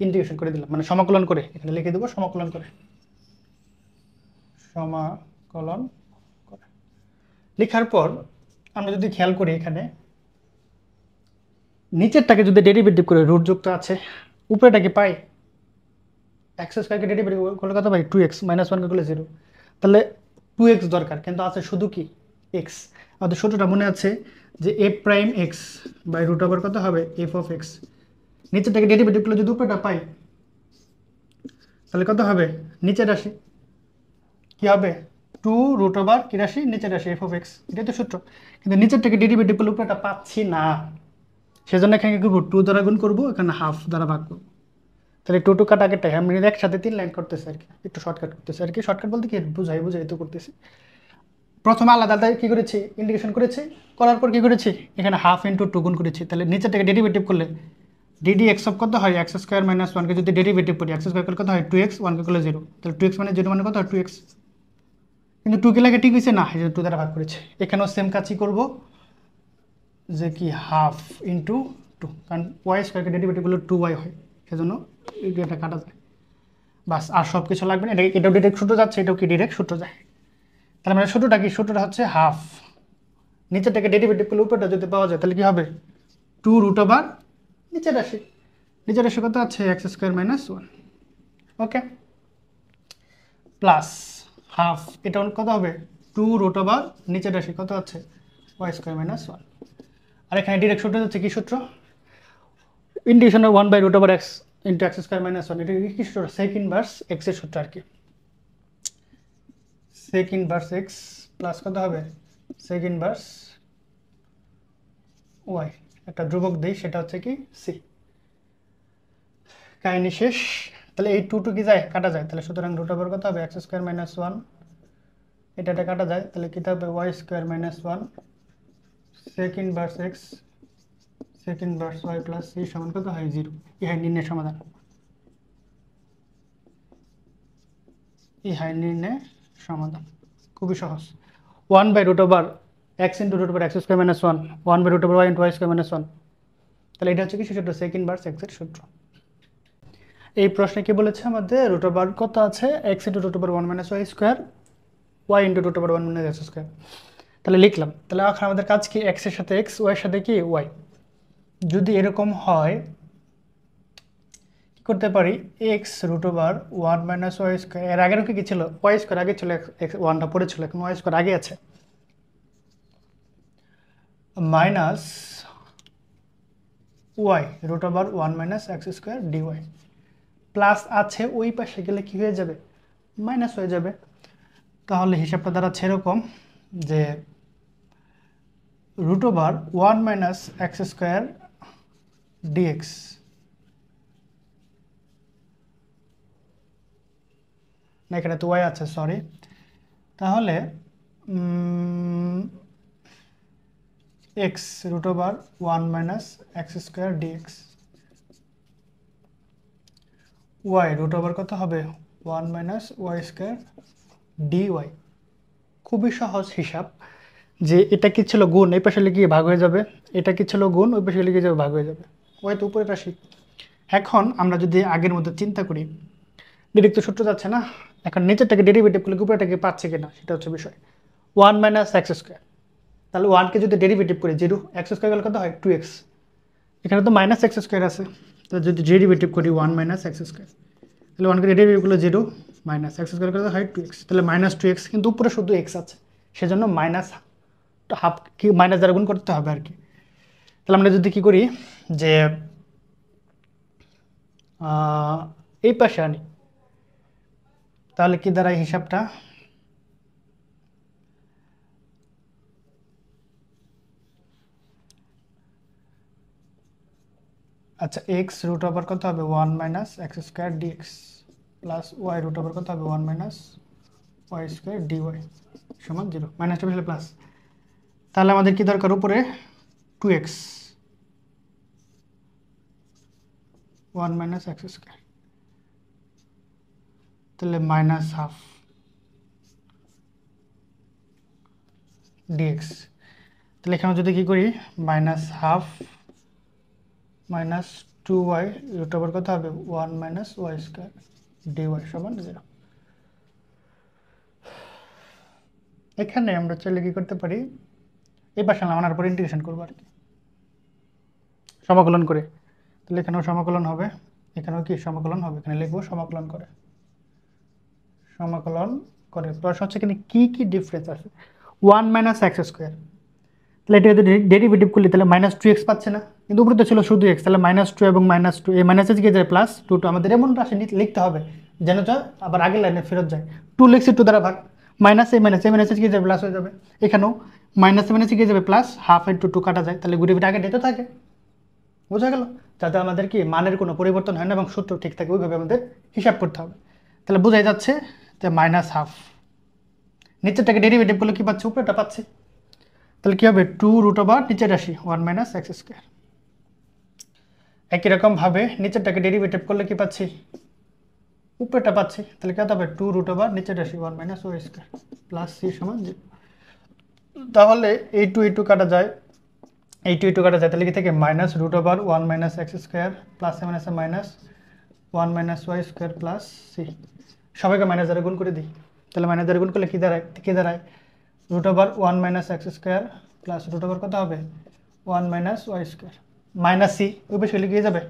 Speaker 1: ইন্টিগ্রেশন করে দিলাম, মানে সমাকলন করে এখানে লিখে দেবো সমাকলন করে, সমাকলন করে লেখার পর আমরা যদি খেয়াল করি এখানে নিচেরটাকে যদি ডেরিভেটিভ করে রুট যুক্ত আছে, উপরেটাকে পাই এক্স স্কোয়ারকে ডেরিভেটিভ করলে কত পাই 2x মাইনাস 1 করলে 0, তাহলে 2x দরকার, কিন্তু আছে শুধু কি এক্স। আমাদের সূত্রটা মনে আছে যে f prime x by root over কত হবে এফ অফ এক্স, নিচেরটাকে ডেরিভেটিভ করলে যদি উপরেটা পাই তাহলে কত হবে নিচের রাশি কি হবে 2 রুট ওভার কি রাশি নিচের রাশি এফ অফ এক্স, এটাই তো সূত্র। কিন্তু নিচেরটাকে ডেরিভেটিভ করলে উপরেটা পাচ্ছি না, সেজন্য এখানে কি করবো 2 দ্বারা গুণ করবো, এখানে হাফ দ্বারা ভাগ করবো, তাহলে 2 2 কাট আগেরটাই আমি একসাথে 3 লাইন করতেছি আর কি, একটু শর্টকাট করতেছি আর কি, শর্টকাট বলতে কি বুঝাই তো করতেছি। প্রথমে আলাদা আলাদা কি করেছি ইন্টিগ্রেশন করেছি, করার পর কি করেছি এখানে হাফ ইন্টু 2 গুণ করেছি, তাহলে নিচেরটাকে ডেরিভেটিভ করলে ডিডি এক্স অফ কত হয় এক্স স্কোয়ার মাইনাস 1 কে যদি ডেরিভেটিভ করি এক্স স্কোয়ার করলে কত হয় 2x 1 কে করলে 0, তাহলে 2x মানে 0 মানে কত হয় 2x, কিন্তু 2 কে লাগে ঠিক হয়েছে না, এই যে 2 দ্বারা ভাগ করেছে। এখানেও সেম কাজই করব, যে কি হাফ ইন্টু 2, কারণ ওয়াই স্কোয়ারকে ডেরিভেটিভ করলে 2y হয়, সেজন্য এটা কাটা যায়, বাস আর সব কিছু লাগবে না। এটাও ডিরেক্ট সূত্র যাচ্ছে, এটাও কি ডিরেক্ট সূত্র যায়, তাহলে মানে সূত্রটা কি, সূত্রটা হচ্ছে হাফ, নিচেরটাকে ডেরিভেটিভ করলে উপরটা যদি পাওয়া যায় তাহলে কি হবে 2 রুট ওভার নিচের রাশি কত আছে এক্স স্কোয়ার মাইনাস 1, ওকে, প্লাস হাফ এটা কত হবে 2 রুট ওভার নিচের রাশি কত আছে ওয়াই স্কোয়ার মাইনাস 1, আর এখানে ডিরেক্ট সূত্র হচ্ছে কি সূত্র ইন্টিগ্রেশনের 1/root over x into x square minus 1, এটা কি সূত্র সেক ইনভার্স এক্স এর সূত্র আর কি, সেক ইনভার্স এক্স প্লাস কত হবে সেক ইনভার্স ওয়াই, একটা ধ্রুবক দেই সেটা হচ্ছে কি সি। কাহিনী শেষ, তাহলে এই 2 কি যায় কাটা যায়, তাহলে সুতরাং রুট ওভার কত হবে এক্স স্কোয়ার মাইনাস 1, এটা কাটা যায়, তাহলে কি হবে y square minus 1 sec inverse x sec inverse y plus c সমান কত হয় 0। ইহাই নির্ণয়ের সমাধান, ইহাই নির্ণয়ের সমাধান, খুবই সহজ। 1/root over x into root over x square minus 1 1/root over y into y square minus 1, তাহলে এটা হচ্ছে কি সূত্র সেক ইনভার্স এক্স এর সূত্র। এই প্রশ্নে কি বলেছে আমাদের রুট ওভার কত আছে x into root over 1 minus y square y into root over 1 minus x square, তাহলে লিখলাম। তাহলে এখন আমাদের কাজ কি x এর সাথে x y এর সাথে কি y, যদি এরকম হয় কি করতে পারি x root over 1 minus y square, এর আগেরও কি ছিল ওয়াই স্কোয়ার আগে ছিল, ওয়ানটা পড়ে ছিল, এখন ওয়াই স্কোয়ার আগে আছে, minus y root over 1 minus x square dy, plus আছে ওই পাশে গেলে কি হয়ে যাবে মাইনাস হয়ে যাবে। তাহলে হিসাবটা দাঁড়াচ্ছে এরকম যে root over 1 minus x square dx না, এখানে তো ওয়াই আছে সরি, তাহলে x root over 1 minus x square dx, y root over কত হবে 1 মাইনাস ওয়াই স্কোয়ার ডিওয়াই। খুবই সহজ হিসাব, যে এটা কি ছিল গুণ, এই পাশে লিখে ভাগ হয়ে যাবে, এটা কি ছিল গুণ, ওই পাশে লিখে যাবে ভাগ হয়ে যাবে, ওই তো উপরে রাশি। এখন আমরা যদি আগের মতো চিন্তা করি, ডিরেক্ট তো সূত্র যাচ্ছে না, এখন নিচেরটাকে ডেরিভেটিভ করলে উপরেটাকে পাচ্ছে কিনা সেটা হচ্ছে বিষয়। 1 - x², তাহলে 1কে যদি ডেরিভেটিভ করি, 0 x² গেলে কত হয় 2x, এখানে তো -x² আছে, তো যদি ডেরিভেটিভ করি 1 - x², তাহলে 1কে ডেরিভেটিভ করলে 0 -x² করলে হয় 2x, তাহলে -2x, কিন্তু উপরে শুধু x আছে, সেজন্য মাইনাস হাফ কি মাইনাস দ্বারা গুণ করতে হবে আর কি। তাহলে আমরা যদি কি করি যে এই পাশে আনি, তাহলে কি দাঁড়ায় হিসাবটা, আচ্ছা x রুট ওভার কত হবে 1 - x² dx plus y root over কত হবে 1 - y² dy সমান 0, মাইনাসটা বসলে প্লাস। তাহলে আমাদের কি দরকার, উপরে 2x, 1 - x², তাহলে -হাফ dx। তাহলে এখানে যদি কি করি -হাফ -2y রুট ওভার কত হবে 1 - y² dy সমান 0। এখানে আমরা চাইলে কি করতে পারি, এই পাশে আনার পর ইন্টিগ্রেশন করবো আর কি, সমাকলন করে। তাহলে এখানেও সমাকলন হবে, এখানেও কি সমাকলন হবে, এখানে লিখবো সমাকলন করে, সমাকলন করে। প্রশ্ন হচ্ছে এখানে কি কি ডিফারেন্স আছে, 1 - x², তাহলে এটা যদি ডেরিভেটিভ করলে তাহলে -2x পাচ্ছে না, কিন্তু উপরে তো ছিল শুধু x, তাহলে -2 এবং -2 এই মাইনাসে গিয়ে যায় +2, আমাদের এমন রাশি লিখতে হবে যেন আবার আগের লাইনে ফেরত যায়। 2 লিখছি 2 দ্বারা ভাগ, মাইনাসে গিয়ে যাবে প্লাস হয়ে যাবে, এখানেও মাইনাসে গিয়ে যাবে প্লাস, হাফ ইন্টু 2 কাটা যায়, তাহলে ঘুরে ফিরে আগে ডেতে থাকে, বোঝা গেল, যাতে আমাদের কি মানের কোনো পরিবর্তন হয় না এবং সূত্র ঠিক থাকে, ওইভাবে আমাদের হিসাব করতে হবে। তাহলে বোঝাই যাচ্ছে যে -হাফ, নিচেরটাকে ডেরিভেটিভ করলে কি পাচ্ছি, উপরেটা পাচ্ছি, তাহলে কি হবে 2 রুট ওভার নিচের রাশি 1 - x²। একই রকম ভাবে নিচেরটাকে ডেরিভেটিভ করলে কি পাচ্ছি, উপরেটা পাচ্ছি, তাহলে কত হবে 2 রুট ওভার নিচের রাশি 1 - y² প্লাস c সমান 0। তাহলে এই 2 কাটা যায়, এই 2 কাটা যায়, তাহলে কি থেকে -√1 - x² plus -1 - y² plus c, সবাইকে মাইনাস দ্বারা গুণ করে দিই, তাহলে মাইনাস দ্বারা গুণ করলে কি দাঁড়ায় √1 - x² প্লাস √, কত হবে 1 - y² মাইনাস c, ওই পাশে লিখে যাবে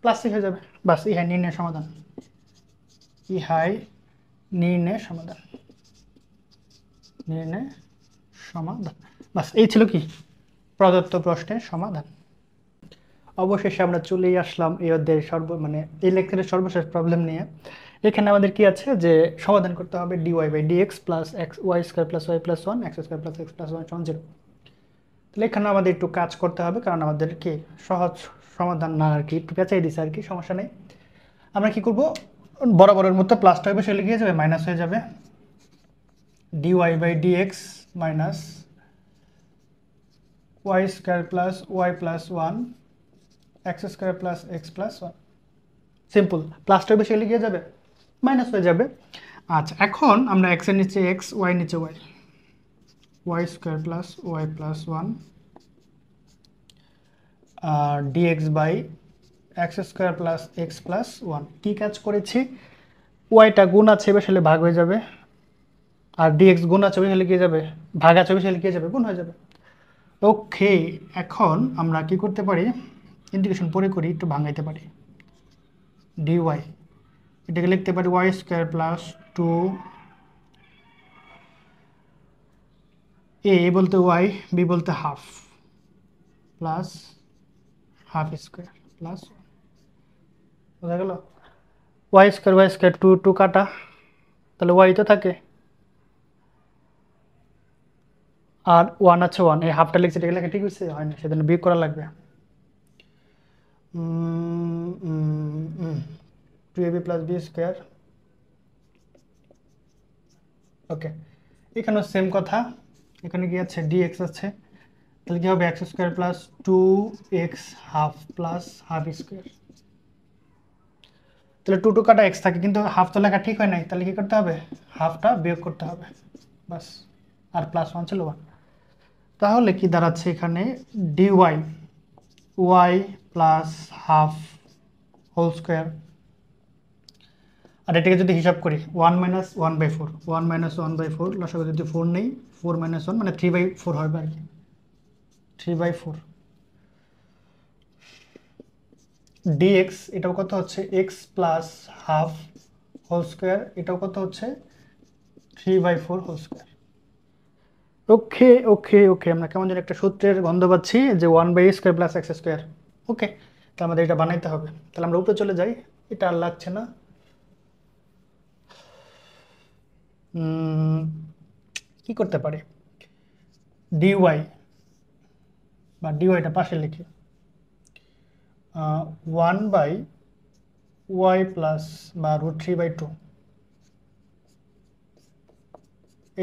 Speaker 1: প্লাস c হয়ে যাবে, বাস ইহাই নির্ণয় সমাধান, ইহাই নির্ণয় সমাধান, নির্ণয় সমাধান। বাস এই ছিল কি প্রদত্ত প্রশ্নের সমাধান। অবশেষে আমরা চলেই আসলাম এই অধ্যায়ের এই লেকচারের সর্বশেষ প্রবলেম নিয়ে। এখানে আমাদের কি আছে যে সমাধান করতে হবে dy/dx plus y² plus y plus 1 x² plus x plus 1 সমান 0। তাহলে এখানে আমাদের একটু কাজ করতে হবে, কারণ আমাদের কি সহজ সমাধান না আর কি, একটু পেঁচাই দিছে আর কি, সমস্যা নেই। আমরা কি করব, বরাবরের মতো প্লাসটা হবে, সেটা লিখে যাবে মাইনাস হয়ে যাবে dy/dx minus y² plus y plus 1 x² plus x plus 1, simple, প্লাসটা বেশি লিখে যাবে মাইনাস হয়ে যাবে। আচ্ছা, এখন আমরা x এর নিচে x, y নিচে y, y² plus y plus 1 আর dx by x² plus x plus 1, কী কাজ করেছি, ওয়াইটা গুণ আছে বেশি হলে ভাগ হয়ে যাবে, আর dx গুণ আছে বেশি হলে কি যাবে, ভাগ আছে বেশি হলে কি যাবে, গুণ হয়ে যাবে। ওকে, এখন আমরা কি করতে পারি, ইন্টিগ্রেশন পরে করি, একটু ভাঙাইতে পারি, dy এটাকে লিখতে পারি y² প্লাস 2 a বলতে y, b বলতে half plus half square plus, বোঝা গেল, y² 2 কাটা, তাহলে y তো থাকে, আর 1 আছে 1, এই হাফটা লিখছে, এটা লেখা ঠিক হচ্ছে, হয় না, সেজন্য বিয়োগ করা লাগবে। 2ab প্লাস b স্কোয়ার, ওকে, এখানেও সেম কথা, এখানে কি আছে dx আছে, তাহলে কি হবে x² plus 2x half plus half square, তাহলে 2 কাটা এক্স থাকে, কিন্তু হাফ তো লেখা ঠিক হয় নাই, তাহলে কি করতে হবে, হাফটা বিয়োগ করতে হবে, বাস। আর +1 ছিল 1, তাহলে কি দাঁড়াচ্ছে এখানে dy y plus half whole square. আর এটাকে যদি হিসাব করি 1 - 1/4, 1 - 1/4 লসাগু যদি 4 নেই, 4 - 1 মানে 3/4 হবে আর কি, 3/4 dx। এটাও কত হচ্ছে x plus half whole square, এটাও কত হচ্ছে 3/4 হোল স্কোয়ার। ওকে ওকে ওকে, আমরা কেমন যেন একটা সূত্রের গন্ধ পাচ্ছি, যে 1/a² প্লাস এক্স স্কোয়ার। ওকে, তো আমাদের এটা বানাইতে হবে। তাহলে আমরা উপরে চলে যাই, এটা আর লাগছে না। কি করতে পারি, dy বা ডিওয়াইটা পাশে লিখি, 1/y প্লাস বা √3/2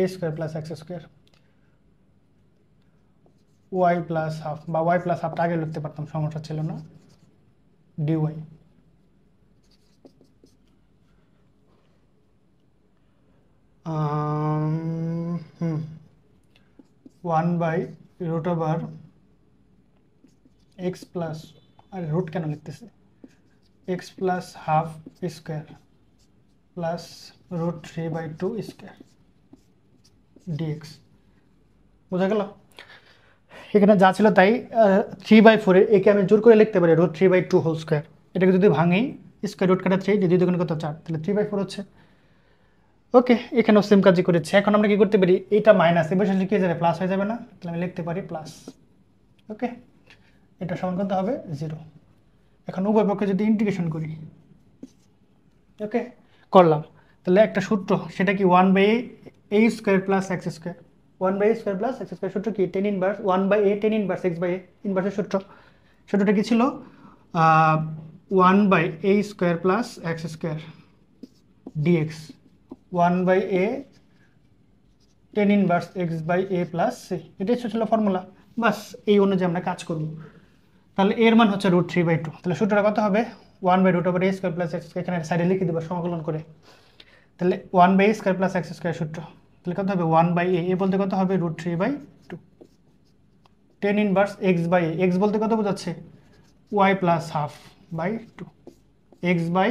Speaker 1: a² plus x square, y plus half বা y প্লাস হাফটা আগে লিখতে পারতাম, সমস্যা ছিল না, dy। হুম 1/√x প্লাস, আর রুট কেন লিখতেছে, x plus half square plus √3/2 square d x. বোঝা গেল? এখানে যা ছিল তাই, 3/4 একে আমি জোর করে লিখতে পারি √3/2 হোল স্কোয়ার। এটাকে যদি ভাঙি, স্কোয়ার রুট কাটা 3, দুই দুগুণে কত 4, তাহলে 3/4 হচ্ছে। ওকে, এখানেও সেম কাজই করেছে। এখন আমরা কি করতে পারি, এটা মাইনাস এবার শেষে কি হয়ে যাবে, প্লাস হয়ে যাবে না, তাহলে আমি লিখতে পারি প্লাস। ওকে, এটা সমান কত হবে 0। এখন উভয় পক্ষে যদি ইন্টিগ্রেশন করি, ওকে করলাম, তাহলে একটা সূত্র, সেটা কি 1/a² plus x square, 1/a² plus x square সূত্র কি, tan inverse 1/a tan inverse x/a, ইনভার্সের সূত্র। সূত্রটা কি ছিল, 1/a² plus x square dx, 1/a tan inverse x/a plus c, এটাই ছিল ফর্মুলা। বাস এই অনুযায়ী আমরা কাজ করব। তাহলে এর মান হচ্ছে √3/2, তাহলে সূত্রটা কত হবে, 1/√a² প্লাস এক্স, এখানে সাইডে লিখে দেবো সমাকলন করে। তাহলে 1/a² প্লাস এক্স স্কোয়ার সূত্র, তাহলে কত হবে 1/a, এ বলতে কত হবে √3/2, টেন ইনভার্স x/a, এক্স বলতে কত বোঝাচ্ছে, y plus half by 2, x/a,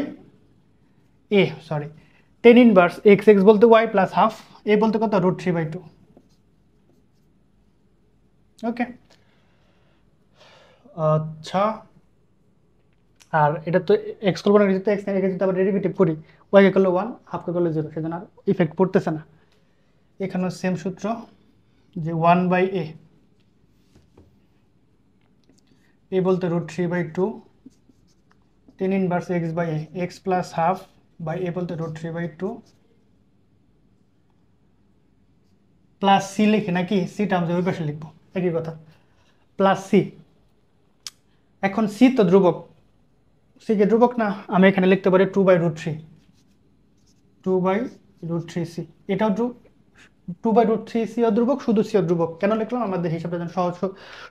Speaker 1: sorry, tan inverse x, x বলতে y প্লাস হাফ, এ বলতে কত √3/2। ওকে, আচ্ছা, আর এটা তো এক্স করবো না, যেহেতু এক্স একে যদি আবার ডেরিভেটিভ করি, ওয়াইকে করলে 1, হাফকে করলে 0, সেজন্য আর ইফেক্ট পড়তেছে না। এখানেও সেম সূত্র, যে 1/a, এ বলতে √3/2, tan inverse x/a, x plus half by a বলতে √3/2 প্লাস সি লিখি, নাকি সি টার্মস ওই পাশে লিখবো, একই কথা, প্লাস সি। এখন সি তো ধ্রুবক, সি কে ধ্রুবক না, আমি এখানে লিখতে পারি 2/√3, 2/√3c, এটাও 2/√3c ও ধ্রুবক, শুধু সি ও ধ্রুবক। কেন লিখলাম, আমাদের হিসাবটা যেন সহজ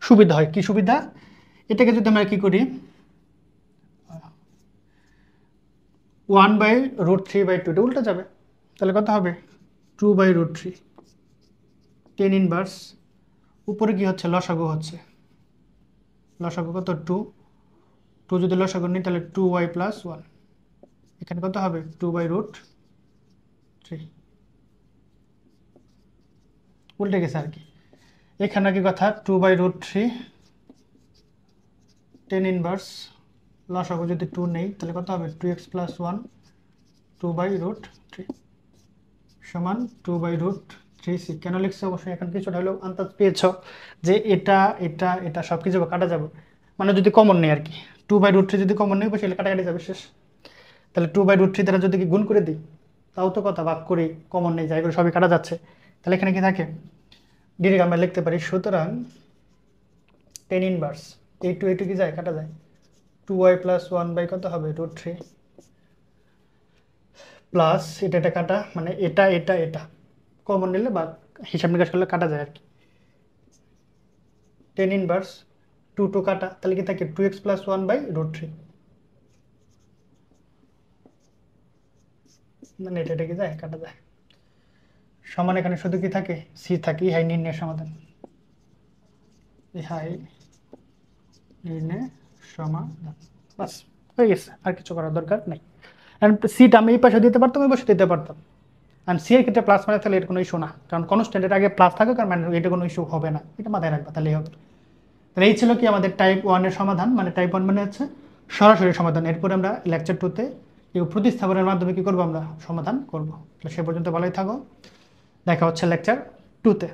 Speaker 1: সুবিধা হয়। কি সুবিধা, এটাকে যদি আমরা কি করি, 1/√3/2, এটা উল্টে যাবে, তাহলে কত হবে 2/√3, টেন ইনভার্স, উপরে কি হচ্ছে, লসাগু হচ্ছে, লসাগু কত 2, 2 যদি লসাগু নিই তাহলে 2y প্লাস 1, এখানে কত হবে 2/√3, উল্টে গেছে আর কি। এখানে কি কথা, 2/√3, টেন ইনভার্স, লসাগু যদি 2 নেই তাহলে কত হবে 2x প্লাস 1, 2/√3 সমান 2/√3c। কেন লিখছে, অবশ্যই এখন কিছুটা হলেও আন্দাজ পেয়েছ যে এটা এটা এটা সব কিছু কাটা যাবে, মানে যদি কমন নেই আর কি, 2/√3 যদি কমন নেই সেটা কাটাকাটি যাবে, শেষ। তাহলে 2/√3 দ্বারা যদি কি গুণ করে দিই, তাও তো কথা, ভাগ করি, কমন নেই, যাই করে সবই কাটা যাচ্ছে, তাহলে এখানে কি থাকে, ডিরেক্ট আমরা লিখতে পারি, সুতরাং টেন ইনভার্স, এই টু কি যায়, কাটা যায়, 2y প্লাস 1 বাই কত হবে √3 প্লাস এটা এটা কাটা, মানে এটা এটা এটা কমন নিলে বা হিসাব নিকাশ করলে কাটা যায় আর কি, টেন ইনভার্স 2 কাটা, তাহলে কি থাকে 2x প্লাস 1 বাই √3, মানে এটা কি যায়, কাটা যায়। সমান এখানে শুধু কি থাকে, সি থাকে, ইহাই নির্ণয়ের সমাধান। ইহাই নির্ণয় সমাধান। বাস, হয়ে গেছে, আর কিছু করার দরকার নেই। এন্ড সিটা আমি এই পাশে দিতে পারতাম, এই পাশে দিতে পারতাম। অ্যান্ড সি এর ক্ষেত্রে প্লাস মানে তাহলে এর কোনো ইস্যু না, কারণ কনস্ট্যান্টের আগে প্লাস থাকে, কারণ মানে এটা কোনো ইস্যু হবে না, এটা মাথায় রাখবা, তাহলেই হবে। তাহলে এই ছিল কি আমাদের টাইপ 1 এর সমাধান, মানে টাইপ 1 মানে হচ্ছে সরাসরি সমাধান। এরপরে আমরা লেকচার 2-তে এই প্রতিস্থাপনের মাধ্যমে কি করব, আমরা সমাধান করব। তাহলে সে পর্যন্ত ভালোই থাকো, দেখা হচ্ছে লেকচার 2-তে।